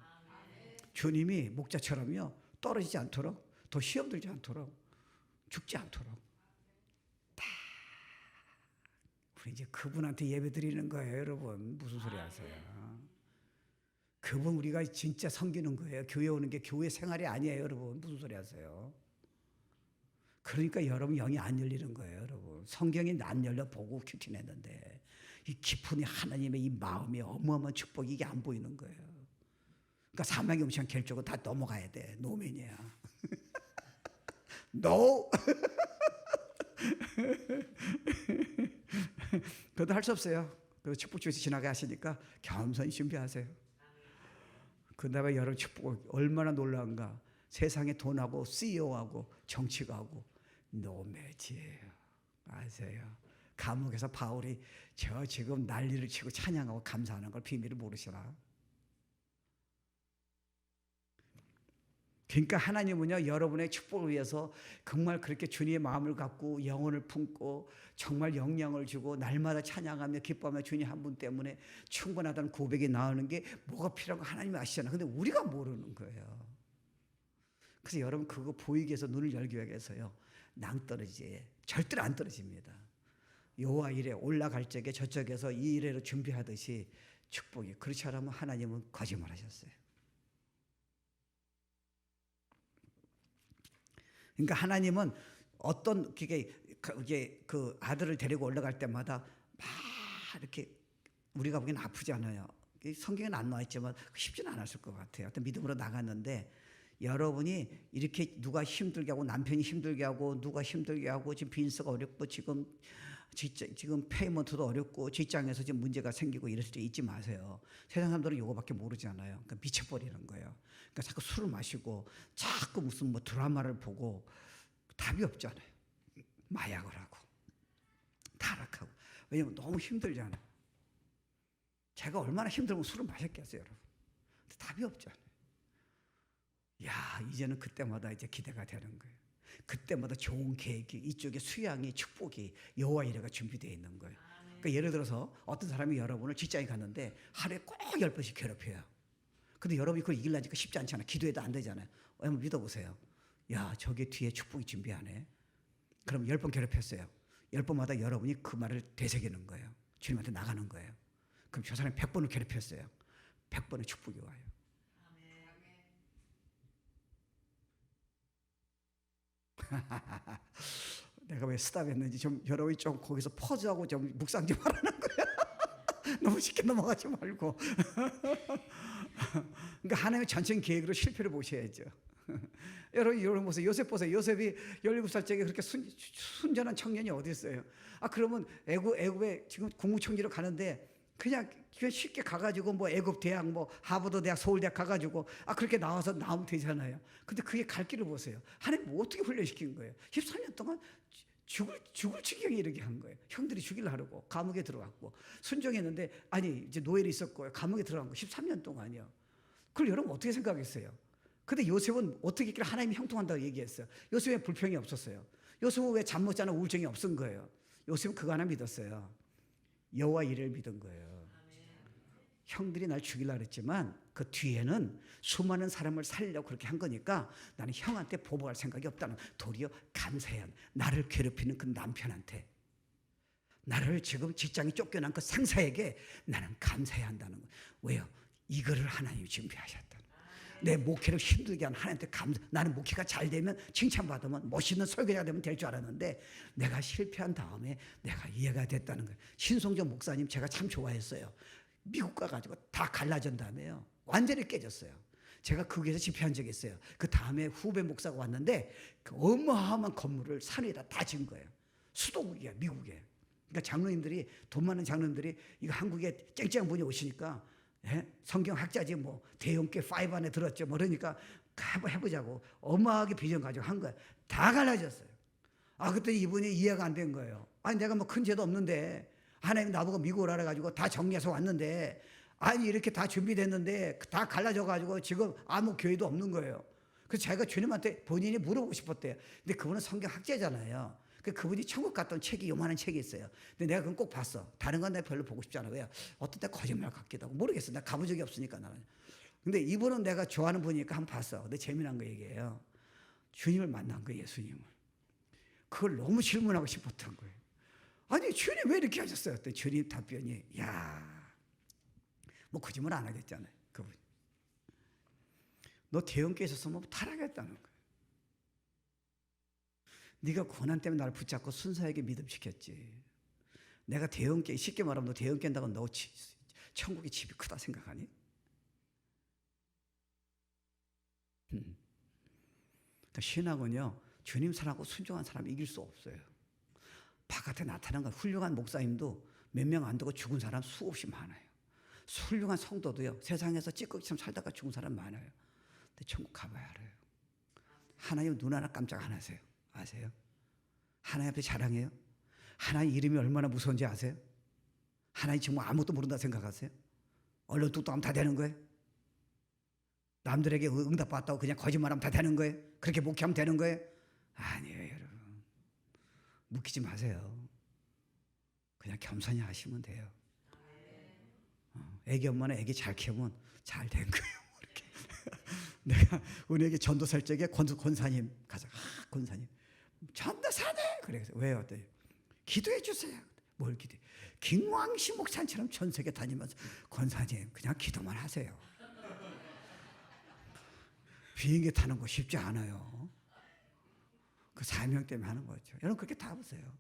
주님이 목자처럼요 떨어지지 않도록, 더 시험 들지 않도록, 죽지 않도록 다 우리 이제 그분한테 예배 드리는 거예요. 여러분 무슨 소리 하세요? 그분 우리가 진짜 섬기는 거예요. 교회 오는 게 교회 생활이 아니에요. 여러분 무슨 소리 하세요? 그러니까 여러분 영이 안 열리는 거예요. 여러분 성경이 안 열려 보고 큐티냈는데 이 깊은 하나님의 이 마음이 어마어마한 축복이 이게 안 보이는 거예요. 그러니까 사망의 음식은 결정은 다 넘어가야 돼. 노맨이야. 노. 그래도 할 수 없어요. 그 축복 주에서 지나게 하시니까 겸손히 준비하세요. 그 다음에 여러분 축복 얼마나 놀라운가. 세상에 돈하고 CEO하고 정치가하고 노매지예요. 아세요? 감옥에서 바울이 저 지금 난리를 치고 찬양하고 감사하는 걸 비밀을 모르시나? 그러니까 하나님은요, 여러분의 축복을 위해서 정말 그렇게 주님의 마음을 갖고 영혼을 품고 정말 영향을 주고 날마다 찬양하며 기뻐하며 주님 한 분 때문에 충분하다는 고백이 나오는 게 뭐가 필요한 거 하나님이 아시잖아요. 근데 우리가 모르는 거예요. 그래서 여러분 그거 보이기 위해서 눈을 열기 위해서요, 낭떠러지 절대로 안 떨어집니다. 여호와 이레 올라갈 적에 저쪽에서 이 이레로 준비하듯이 축복이, 그렇지 않으면 하나님은 거짓말하셨어요. 그러니까 하나님은 어떤 그게 그 아들을 데리고 올라갈 때마다 막 이렇게 우리가 보기엔 아프지 않아요. 성경에는 안 나와 있지만 쉽지는 않았을 것 같아요. 어떤 믿음으로 나갔는데 여러분이 이렇게 누가 힘들게 하고 남편이 힘들게 하고 누가 힘들게 하고 지금 빈스가 어렵고 지금 페이먼트도 어렵고 직장에서 지금 문제가 생기고 이랬을 때 잊지 마세요. 세상 사람들은 이거밖에 모르잖아요. 그러니까 미쳐버리는 거예요. 그러니까 자꾸 술을 마시고 자꾸 무슨 뭐 드라마를 보고 답이 없잖아요. 마약을 하고 타락하고. 왜냐면 너무 힘들잖아요. 제가 얼마나 힘들면 술을 마셨겠어요, 여러분. 근데 답이 없잖아요. 야, 이제는 그때마다 이제 기대가 되는 거예요. 그때마다 좋은 계획이, 이쪽에 수양이, 축복이, 여호와 이레가 준비되어 있는 거예요. 그러니까 예를 들어서 어떤 사람이 여러분을 직장에 갔는데 하루에 꼭 10번씩 괴롭혀요. 근데 여러분이 그걸 이기려니까 쉽지 않잖아요. 기도해도 안 되잖아요. 한번 믿어보세요. 야, 저게 뒤에 축복이 준비하네. 그럼 10번 괴롭혔어요. 10번마다 여러분이 그 말을 되새기는 거예요. 주님한테 나가는 거예요. 그럼 저 사람이 100번을 괴롭혔어요. 100번의 축복이 와요. 내가 왜 스탑했는지 좀 여러분이 좀 거기서 퍼즈하고 좀 묵상 좀 하라는 거야. 너무 쉽게 넘어가지 말고. 그러니까 하나님의 전체 계획으로 실패를 보셔야죠. 여러분 보세요. 요셉 보세요. 요셉이 17살짜리 그렇게 순전한 청년이 어디 있어요? 그러면 애굽에 지금 국무총리로 가는데 그냥 쉽게 가가지고 뭐 애굽 대학, 뭐 하버드 대학, 서울대학 가가지고 그렇게 나와서 나오면 되잖아요. 근데 그게 갈 길을 보세요. 하나님 뭐 어떻게 훈련시킨 거예요? 13년 동안 죽을 지경에 이르게 한 거예요. 형들이 죽이려 하려고 감옥에 들어갔고 순종했는데 이제 노예로 있었고 감옥에 들어간 거 13년 동안이요. 그걸 여러분 어떻게 생각했어요? 근데 요셉은 어떻게 했길래 하나님이 형통한다고 얘기했어요? 요셉은 불평이 없었어요. 요셉은 왜 잠 못 자는 우울증이 없은 거예요? 요셉은 그거 하나 믿었어요. 여호와 이레를 믿은 거예요. 형들이 날 죽이려고 했지만 그 뒤에는 수많은 사람을 살리려고 그렇게 한 거니까 나는 형한테 보복할 생각이 없다는, 도리어 감사해야 한다. 나를 괴롭히는 그 남편한테, 나를 지금 직장에 쫓겨난 그 상사에게 나는 감사해야 한다는 거예요. 왜요? 이거를 하나님이 준비하셨다. 내 목회를 힘들게 한 하나님한테 감사. 나는 목회가 잘 되면 칭찬받으면 멋있는 설교자가 되면 될 줄 알았는데 내가 실패한 다음에 내가 이해가 됐다는 거예요. 신송정 목사님 제가 참 좋아했어요. 미국 가가지고 다 갈라진 다음에요, 완전히 깨졌어요. 제가 거기에서 집회한 적이 있어요. 그 다음에 후배 목사가 왔는데 그 어마어마한 건물을 산 위에다 다 지은 거예요. 수도국이야, 미국에. 그러니까 장로님들이, 돈 많은 장로님들이 이거 한국에 쨍쨍한 분이 오시니까, 성경 학자지 뭐 대형교 5 안에 들었죠. 뭐 그러니까 해보자고 어마하게 비전 가지고 한 거예요. 다 갈라졌어요. 그때 이분이 이해가 안 된 거예요. 내가 뭐 큰 죄도 없는데 하나님 나보고 미국을 알아가지고 다 정리해서 왔는데 이렇게 다 준비됐는데 다 갈라져가지고 지금 아무 교회도 없는 거예요. 그래서 자기가 주님한테 본인이 물어보고 싶었대요. 근데 그분은 성경 학자잖아요. 그분이 천국 갔던 책이, 요만한 책이 있어요. 근데 내가 그건 꼭 봤어. 다른 건 내가 별로 보고 싶지 않아. 왜요? 어떤 때 거짓말 같기도 하고 모르겠어. 내가 가본 적이 없으니까 나는. 근데 이분은 내가 좋아하는 분이니까 한번 봤어. 근데 재미난 거 얘기예요. 주님을 만난 거예요, 예수님을. 그걸 너무 질문하고 싶었던 거예요. 주님 왜 이렇게 하셨어요? 그때 주님 답변이, 뭐 거짓말 안 하겠잖아요, 그분. 너 대형교회 있었으면 타락했다는 거예요. 네가 고난 때문에 나를 붙잡고 순사에게 믿음시켰지. 내가 대형교회, 쉽게 말하면 너 대형교회 한다고 너 천국의 집이 크다 생각하니? 그러니까 신학은요, 주님 사랑하고 순종한 사람 이길 수 없어요. 바깥에 나타난 건 훌륭한 목사님도 몇 명 안 되고 죽은 사람 수없이 많아요. 훌륭한 성도도요, 세상에서 찌꺼기처럼 살다가 죽은 사람 많아요. 근데 천국 가봐야 알아요. 하나님 눈 하나 깜짝 안 하세요. 아세요? 하나님 앞에 자랑해요? 하나님 이름이 얼마나 무서운지 아세요? 하나님 정말 아무것도 모른다 생각하세요? 얼른 뚝뚝하면 다 되는 거예요? 남들에게 응답 받았다고 그냥 거짓말하면 다 되는 거예요? 그렇게 목회하면 되는 거예요? 아니에요, 여러분. 묵히지 마세요. 그냥 겸손히 하시면 돼요. 애기 엄마는 애기 잘 키우면 잘 된 거예요. 이렇게. 내가 우리 애기 전도살 적에 권사님 가자. 권사님 전도사네. 그래서 왜요? 기도해 주세요. 뭘 기도해? 김광식 목사님처럼 전 세계 다니면서 권사님 그냥 기도만 하세요. 비행기 타는 거 쉽지 않아요. 그 사명 때문에 하는 거죠. 여러분 그렇게 타보세요.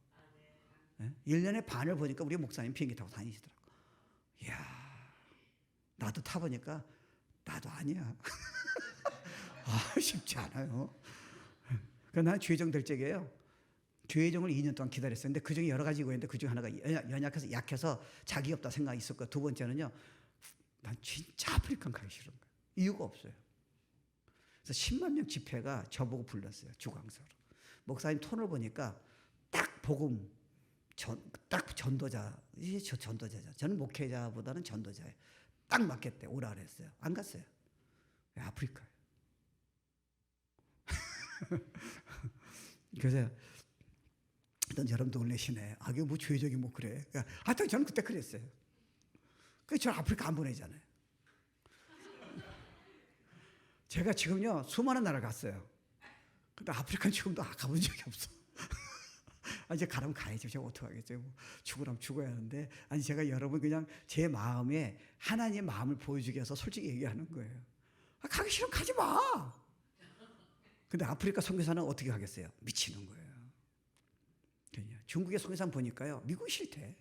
네? 1년에 반을 보니까 우리 목사님 비행기 타고 다니시더라고. 이야, 나도 타보니까 나도 아니야. 아, 쉽지 않아요. 그러니까 난 죄정 될 적이에요. 죄정을 2년 동안 기다렸었는데 그중에 여러 가지가 있는데 그중 하나가 연약해서 약해서 자기 없다 생각이 있었고, 두 번째는요, 난 진짜 아프리카 가기 싫은 거예요. 이유가 없어요. 그래서 10만 명 집회가 저보고 불렀어요. 주광석으로. 목사님 톤을 보니까 딱 복음, 딱 전도자, 이게 저 전도자죠. 저는 목회자보다는 전도자예요. 딱 맞겠대. 오라 그랬어요. 안 갔어요. 왜? 아프리카예요. 그래서 여러분도 놀라시네. 아, 이게 뭐 죄적이 뭐 그래. 하여튼 저는 그때 그랬어요. 그래서 저 아프리카 안 보내잖아요. 제가 지금요 수많은 나라 갔어요. 근데 아프리카는 지금도 가본 적이 없어. 아, 이제 가라면 가야죠. 제가 어떡하겠어요. 뭐 죽으라면 죽어야 하는데, 아니 제가 여러분 그냥 제 마음에 하나님의 마음을 보여주기 위해서 솔직히 얘기하는 거예요. 아, 가기 싫으면 가지 마. 근데 아프리카 선교사는 어떻게 하겠어요? 미치는 거예요. 중국의 선교사 보니까요, 미국이 싫대.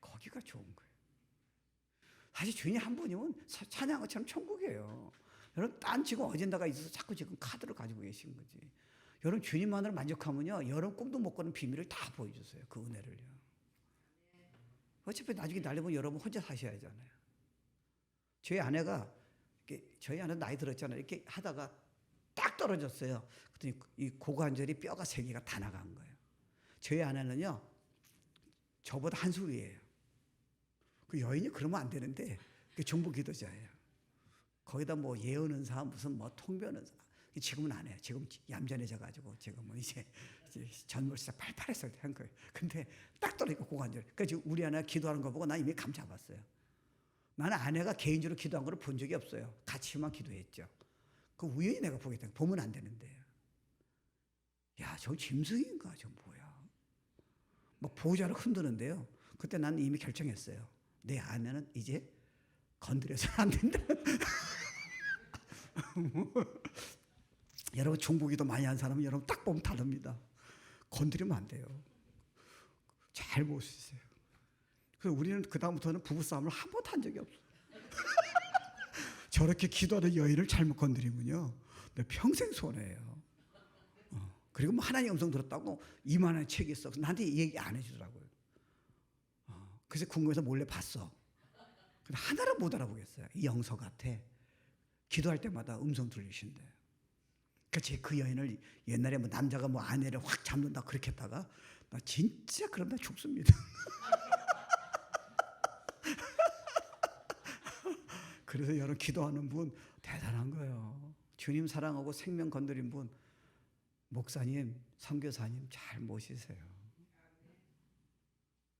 거기가 좋은 거예요. 사실 주인이 한 분이면 찬양한 것처럼 천국이에요. 여러분 딴 지금 어젠다가 있어서 자꾸 지금 카드를 가지고 계신 거지. 여러분 주님만으로 만족하면요, 여러분 꿈도 못 꾸는 비밀을 다 보여주세요. 그 은혜를요. 어차피 나중에 날려면 여러분 혼자 사셔야 하잖아요. 저희 아내가, 저희 아내 나이 들었잖아요. 이렇게 하다가 딱 떨어졌어요. 그랬더니 이 고관절이 뼈가 3개가 다 나간 거예요. 저희 아내는요, 저보다 한 수 위예요. 그 여인이 그러면 안 되는데, 그 정보 기도자예요. 거기다 뭐 예언 은사, 무슨 뭐 통변 은사. 지금은 안 해요. 지금 얌전해져가지고 지금은 이제 전물사 팔팔해서 한 거예요. 근데 딱 떨어지고 고관절. 그러니까 우리 아내가 기도하는 거 보고 나 이미 감 잡았어요. 나는 아내가 개인적으로 기도한 걸 본 적이 없어요. 같이만 기도했죠. 그 우연히 내가 보게 된, 보면 안 되는데. 야, 저 짐승인가? 저 뭐야? 막 보호자를 흔드는데요. 그때 나는 이미 결정했어요. 내 아내는 이제 건드려서는 안 된다. 여러분 중보기도 많이 한 사람은 여러분 딱 보면 다릅니다. 건드리면 안 돼요. 잘 보시세요. 그래서 우리는 그 다음부터는 부부싸움을 한 번도 한 적이 없어요. 저렇게 기도하는 여인을 잘못 건드리면요, 내 평생 손해예요. 그리고 뭐 하나님 음성 들었다고 이만한 책이 있어. 나한테 얘기 안 해주더라고요. 그래서 궁금해서 몰래 봤어. 근데 하나를 못 알아보겠어요. 이 영서 같아. 기도할 때마다 음성 들리신대. 그러니까 그 여인을 옛날에 뭐 남자가 뭐 아내를 확 잡는다 그렇게 했다가 나 진짜 그러다 죽습니다. 그래서 여러분 기도하는 분 대단한 거예요. 주님 사랑하고 생명 건드린 분, 목사님, 선교사님 잘 모시세요.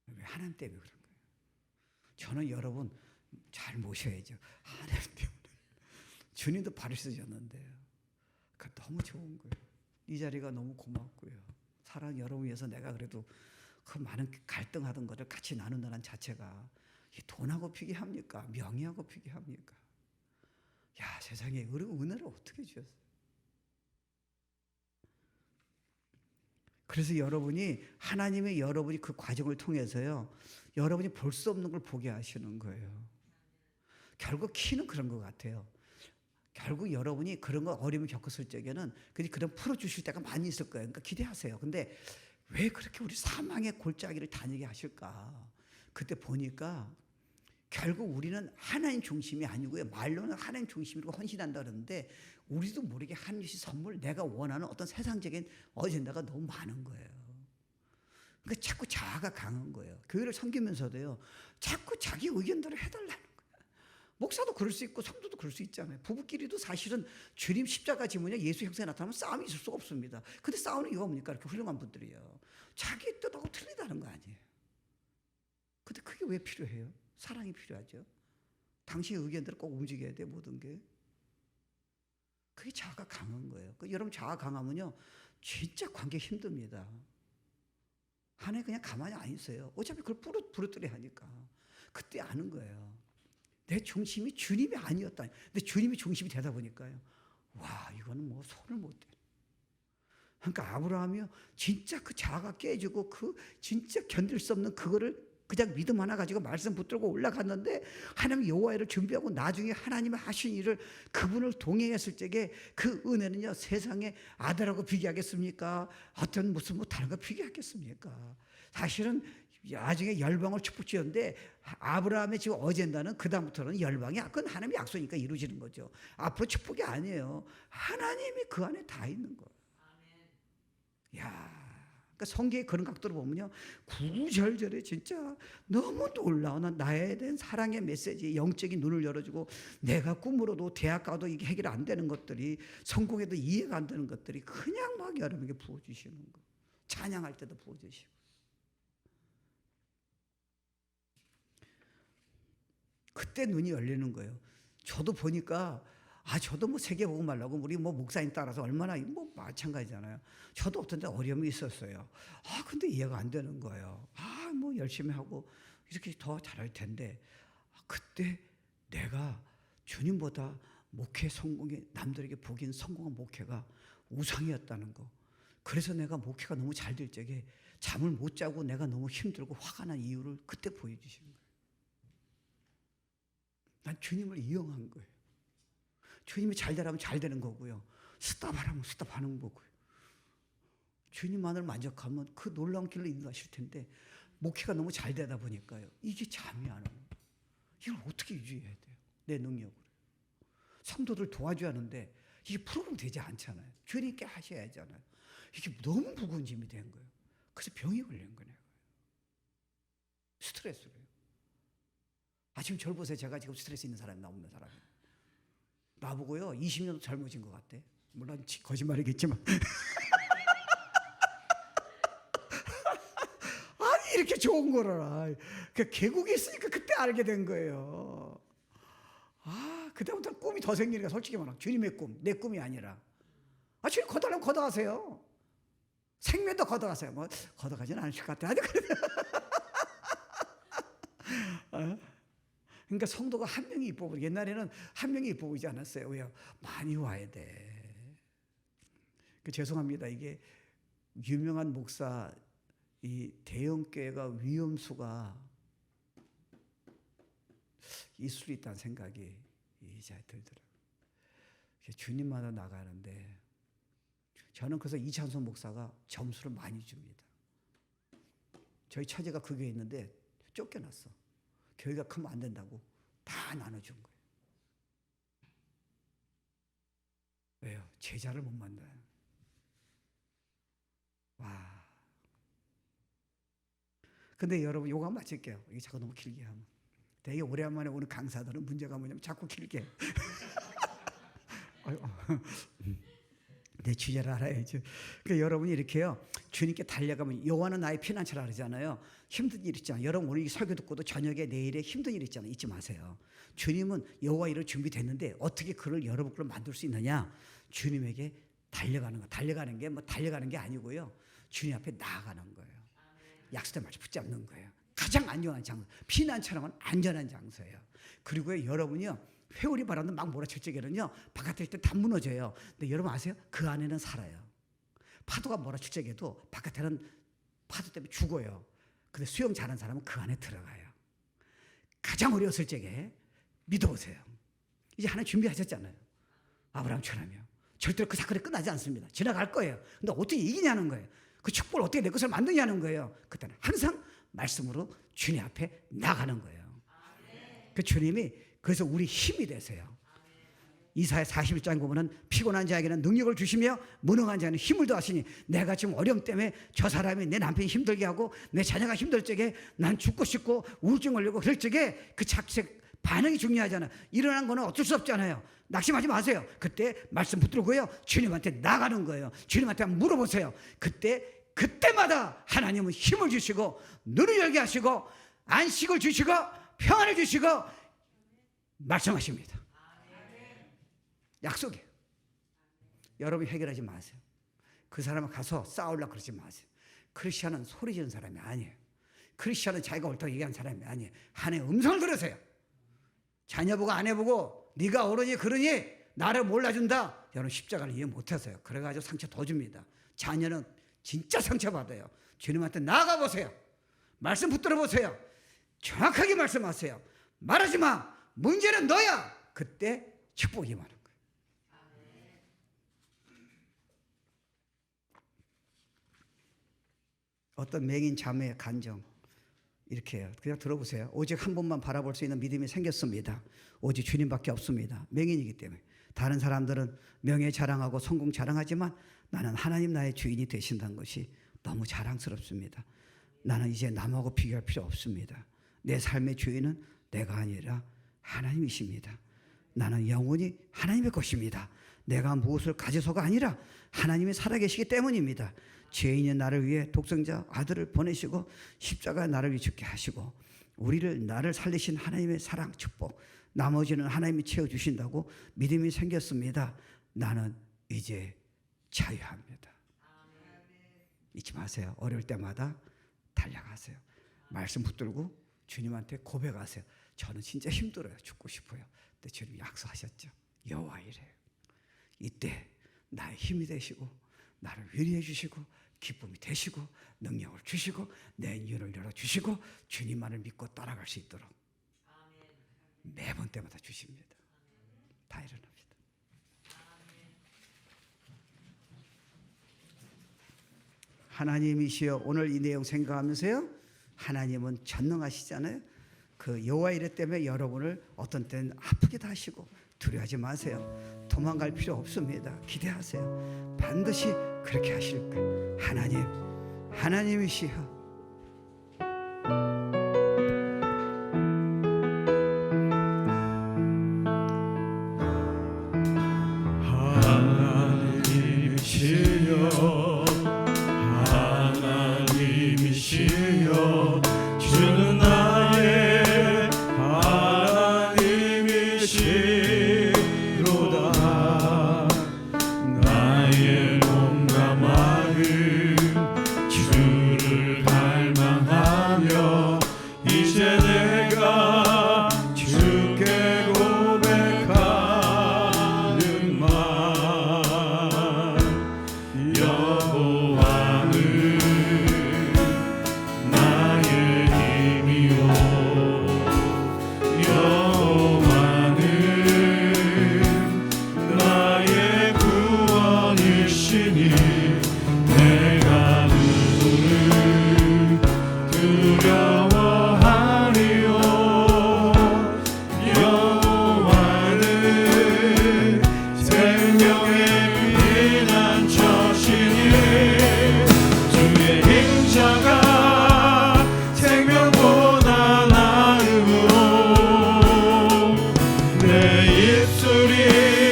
왜? 하나님 때문에 그런 거예요. 저는 여러분 잘 모셔야죠. 하나님 때문에. 주님도 발을 쓰셨는데요. 그 너무 좋은 거예요. 이 자리가 너무 고맙고요. 사랑 여러분 위해서 내가 그래도 그 많은 갈등하던 것을 같이 나눈다는 자체가 돈하고 비교합니까? 명예하고 비교합니까? 야, 세상에 은혜를 어떻게 주셨어요? 그래서 여러분이 하나님의 여러분이 그 과정을 통해서요, 여러분이 볼 수 없는 걸 보게 하시는 거예요. 결국 키는 그런 것 같아요. 결국 여러분이 그런 거 어려움을 겪었을 적에는 그런 풀어주실 때가 많이 있을 거예요. 그러니까 기대하세요. 근데 왜 그렇게 우리 사망의 골짜기를 다니게 하실까? 그때 보니까 결국 우리는 하나님 중심이 아니고요. 말로는 하나님 중심으로 헌신한다 그러는데 우리도 모르게 하나님 주신 선물, 내가 원하는 어떤 세상적인 어젠다가 너무 많은 거예요. 그러니까 자꾸 자아가 강한 거예요. 교회를 섬기면서도요. 자꾸 자기 의견대로 해달라는 거예요. 목사도 그럴 수 있고 성도도 그럴 수 있잖아요. 부부끼리도 사실은 주님 십자가 지문에 예수 형상에 나타나면 싸움이 있을 수가 없습니다. 근데 싸우는 이유가 뭡니까? 이렇게 훌륭한 분들이요. 자기 뜻하고 틀리다는 거 아니에요. 근데 그게 왜 필요해요? 사랑이 필요하죠. 당신의 의견대로 꼭 움직여야 돼, 모든 게. 그게 자아가 강한 거예요. 여러분 자아가 강하면요. 진짜 관계 힘듭니다. 하나님 그냥 가만히 안 있어요. 어차피 그걸 부르뜨려 하니까. 그때 아는 거예요. 내 중심이 주님이 아니었다. 근데 주님이 중심이 되다 보니까요. 와, 이거는 뭐 손을 못 대. 그러니까 아브라함이요. 진짜 그 자아가 깨지고 그 진짜 견딜 수 없는 그거를 그냥 믿음 하나 가지고 말씀 붙들고 올라갔는데 하나님 여호와를 준비하고 나중에 하나님의 하신 일을 그분을 동행했을 적에 그 은혜는요. 세상에 아들하고 비교하겠습니까? 어떤 무슨 뭐 다른 거 비교하겠습니까? 사실은 나중에 열방을 축복지었는데 아브라함의 지금 어젠다는 그 다음부터는 열방이 그건 하나님의 약속이니까 이루어지는 거죠. 앞으로 축복이 아니에요. 하나님이 그 안에 다 있는 거예요. 야. 그러니까 성경의 그런 각도로 보면요. 구절절에 진짜 너무 놀라운 나에 대한 사랑의 메시지, 영적인 눈을 열어주고 내가 꿈으로도 대학 가도 이게 해결 안 되는 것들이 성공해도 이해가 안 되는 것들이 그냥 막 여러분에게 부어주시는 거. 찬양할 때도 부어주시고. 그때 눈이 열리는 거예요. 저도 보니까 저도 뭐 세계복음 하려고 우리 뭐 목사님 따라서 얼마나 뭐 마찬가지잖아요. 저도 어떤 데 어려움이 있었어요. 근데 이해가 안 되는 거예요. 뭐 열심히 하고 이렇게 더 잘할 텐데 그때 내가 주님보다 목회 성공이 남들에게 보기엔 성공한 목회가 우상이었다는 거. 그래서 내가 목회가 너무 잘 될 적에 잠을 못 자고 내가 너무 힘들고 화가 난 이유를 그때 보여주시는 거예요. 난 주님을 이용한 거예요. 주님이 잘 되라면 잘 되는 거고요. 스탑하라면 스탑하는 거고요. 주님만을 만족하면 그 놀라운 길로 인도하실 텐데 목회가 너무 잘 되다 보니까요. 이게 잠이 안 와요. 이걸 어떻게 유지해야 돼요? 내 능력으로. 성도들 도와줘야 하는데 이게 프로그램 되지 않잖아요. 주님께 하셔야 하잖아요. 이게 너무 무거운 짐이 된 거예요. 그래서 병이 걸린 거예요. 스트레스로요. 지금 저를 보세요. 제가 지금 스트레스 있는 사람이 나오는 사람이에요. 나보고요 20년도 젊어진 것 같아. 물론 거짓말이겠지만 아니 이렇게 좋은 거를 그 계곡에 있으니까 그때 알게 된 거예요. 그때부터 꿈이 더 생기니까 솔직히 말하면 주님의 꿈, 내 꿈이 아니라 주님 걷어가면 걷어가세요. 생명도 걷어가세요. 뭐 걷어가지는 않으실 것 같아. 그러니까 성도가 한 명이 이뻐 보이고 옛날에는 한 명이 이뻐 보이지 않았어요. 왜요? 많이 와야 돼. 죄송합니다. 이게 유명한 목사 이 대형교회가 위험수가 있을 수 있다는 생각이 이제 들더라고요. 주님마다 나가는데 저는 그래서 이찬선 목사가 점수를 많이 줍니다. 저희 처제가 그 교회에 있는데 쫓겨났어. 교회가 크면 안 된다고 다 나눠준 거예요. 왜요? 제자를 못 만나요. 와. 근데 여러분 요거 한번 마칠게요. 이게 자꾸 너무 길게 하면. 되게 오랜만에 오는 강사들은 문제가 뭐냐면 자꾸 길게. 내 주제를 알아야죠. 그러니까 여러분이 이렇게요. 주님께 달려가면 여호와는 나의 피난처라 그러잖아요. 힘든 일 있잖아요. 여러분 오늘 이 설교 듣고도 저녁에 내일에 힘든 일 있잖아요. 잊지 마세요. 주님은 여호와 일을 준비됐는데 어떻게 그를 여러분 걸로 만들 수 있느냐? 주님에게 달려가는 거. 달려가는 게 뭐 달려가는 게 아니고요. 주님 앞에 나아가는 거예요. 약속된 말씀 붙잡는 거예요. 가장 안전한 장소. 피난처랑은 안전한 장소예요. 그리고 여러분이요. 회오리 바람도 막 몰아칠 적에는요. 바깥에 있을 때 다 무너져요. 근데 여러분 아세요? 그 안에는 살아요. 파도가 몰아칠 적에도 바깥에는 파도 때문에 죽어요. 근데 수영 잘하는 사람은 그 안에 들어가요. 가장 어려웠을 적에 믿어보세요. 이제 하나 준비하셨잖아요. 아브라함처럼요. 절대로 그 사건이 끝나지 않습니다. 지나갈 거예요. 근데 어떻게 이기냐는 거예요. 그 축복을 어떻게 내 것을 만드냐는 거예요. 그때는 항상 말씀으로 주님 앞에 나가는 거예요. 그 주님이 그래서 우리 힘이 되세요. 이사야 41장 보면은 피곤한 자에게는 능력을 주시며 무능한 자에는 힘을 더하시니, 내가 지금 어려움 때문에 저 사람이 내 남편이 힘들게 하고 내 자녀가 힘들 적에 난 죽고 싶고 우울증 걸리고 그럴 적에 그 자책 반응이 중요하잖아요. 일어난 거는 어쩔 수 없잖아요. 낙심하지 마세요. 그때 말씀 붙들고요, 주님한테 나가는 거예요. 주님한테 물어보세요. 그때마다 하나님은 힘을 주시고 눈을 열게 하시고 안식을 주시고 평안을 주시고 말씀하십니다. 약속이에요. 여러분이 해결하지 마세요. 그 사람을 가서 싸우려고 그러지 마세요. 크리스천은 소리 지르는 사람이 아니에요. 크리스천은 자기가 옳다고 얘기하는 사람이 아니에요. 하나님의 음성을 들으세요. 자녀 보고 아내 보고 네가 옳으니 그러니 나를 몰라준다. 여러분 십자가를 이해 못하세요. 그래가지고 상처 더 줍니다. 자녀는 진짜 상처받아요. 주님한테 나가보세요. 말씀 붙들어 보세요. 정확하게 말씀하세요. 말하지 마. 문제는 너야. 그때 축복이 임하는 거예요. 어떤 맹인 자매의 간정 이렇게 해요. 그냥 들어보세요. 오직 한 분만 바라볼 수 있는 믿음이 생겼습니다. 오직 주님밖에 없습니다. 맹인이기 때문에. 다른 사람들은 명예 자랑하고 성공 자랑하지만 나는 하나님 나의 주인이 되신다는 것이 너무 자랑스럽습니다. 나는 이제 남하고 비교할 필요 없습니다. 내 삶의 주인은 내가 아니라 하나님이십니다. 나는 영원히 하나님의 것입니다. 내가 무엇을 가져서가 아니라 하나님이 살아계시기 때문입니다. 죄인인 나를 위해 독생자 아들을 보내시고 십자가에 나를 위해 죽게 하시고 나를 살리신 하나님의 사랑 축복, 나머지는 하나님이 채워주신다고 믿음이 생겼습니다. 나는 이제 자유합니다. 잊지 마세요. 어려울 때마다 달려가세요. 말씀 붙들고 주님한테 고백하세요. 저는 진짜 힘들어요. 죽고 싶어요. 근데 주님이 약속하셨죠. 여호와 이래요. 이때 나의 힘이 되시고 나를 위로해 주시고 기쁨이 되시고 능력을 주시고 내 눈을 열어주시고 주님만을 믿고 따라갈 수 있도록 매번 때마다 주십니다. 다 일어납니다. 하나님이시여, 오늘 이 내용 생각하면서요, 하나님은 전능하시잖아요. 그 여호와 이레 때문에 여러분을 어떤 때는 아프기도 하시고 두려워하지 마세요. 도망갈 필요 없습니다. 기대하세요. 반드시 그렇게 하실 거예요. 하나님이시여, 하나님이시여, 주는 나의 하나님이시로다. 나의 몸과 마음 주를 갈망하며 이제 내가 주께 고백하는 말, 여호와는 나의 힘이요, 여호와는 나의 구원이시니 내가 누구를 두려워하리요. 여호와는 생명의 피난처시니 주의 인자가 생명보다 나음으로 내 입술이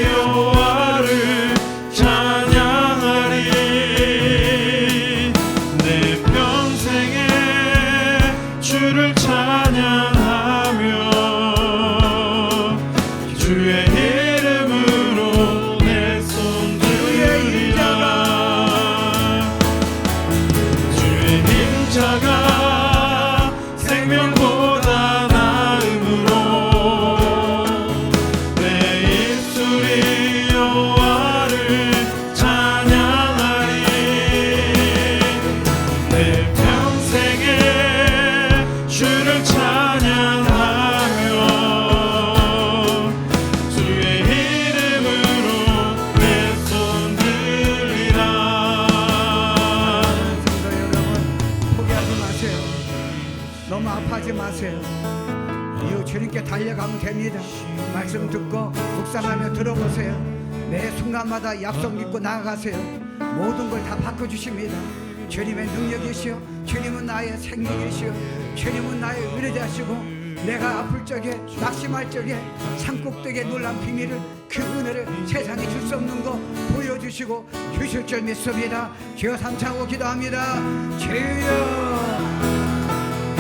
여호와를 찬양하리. 내 평생에 주를 찬양하며 주의 이름으로 내 손을 함께 달려가면 됩니다. 말씀 듣고 묵상하며 들어보세요. 매 순간마다 약속 믿고 나아가세요. 모든 걸 다 바꿔주십니다. 주님의 능력이시오, 주님은 나의 생명이시오, 주님은 나의 위로자시고, 내가 아플 적에 낙심할 적에 산꼭대기에 놀란 비밀을, 그 은혜를 세상에 줄 수 없는 거 보여주시고 주실 줄 믿습니다. 주여 삼창하고 기도합니다. 주여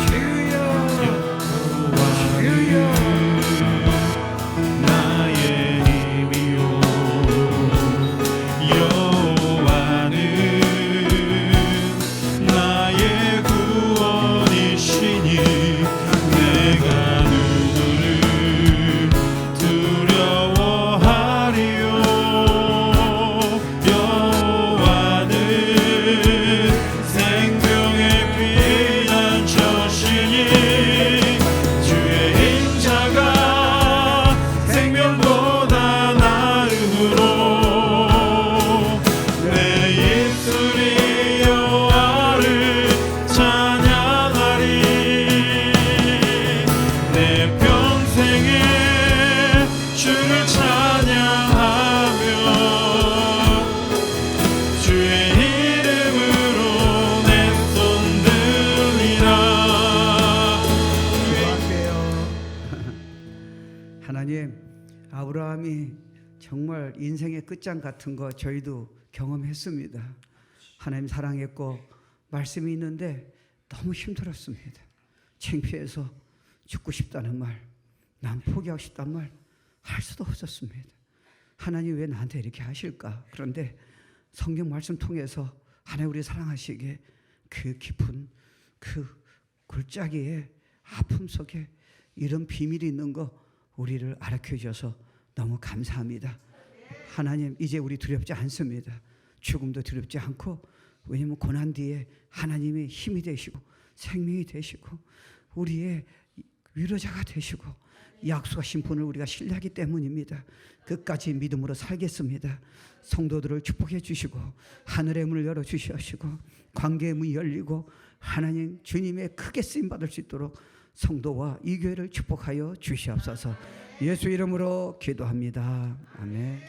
주여 주여 나의 힘이요 여호와는 나의 구원이시니 내가 누구를 두려워하리요. 여호와는 생명의 피난처시니 주의 인자가 생명보다 나음으로 내 입술이 여호와를 찬양하리. 내 평생에 주를 찬양하며 주의 이름으로 내 손 들리라. 기도할게요. 하나님, 아브라함이 정말 인생의 끝장 같은 거 저희도 경험했습니다. 하나님 사랑했고 말씀이 있는데 너무 힘들었습니다. 창피해서 죽고 싶다는 말, 난 포기하고 싶다는 말 할 수도 없었습니다. 하나님 왜 나한테 이렇게 하실까? 그런데 성경 말씀 통해서 하나님 우리 사랑하시기에 그 깊은 그 골짜기에 아픔 속에 이런 비밀이 있는 거 우리를 알려 주셔서 너무 감사합니다. 하나님 이제 우리 두렵지 않습니다. 죽음도 두렵지 않고, 왜냐하면 고난 뒤에 하나님의 힘이 되시고 생명이 되시고 우리의 위로자가 되시고 약속하신 분을 우리가 신뢰하기 때문입니다. 끝까지 믿음으로 살겠습니다. 성도들을 축복해 주시고 하늘의 문을 열어 주시옵시고 관계의 문이 열리고 하나님 주님의 크게 쓰임 받을 수 있도록 성도와 이 교회를 축복하여 주시옵소서. 예수 이름으로 기도합니다. 아멘.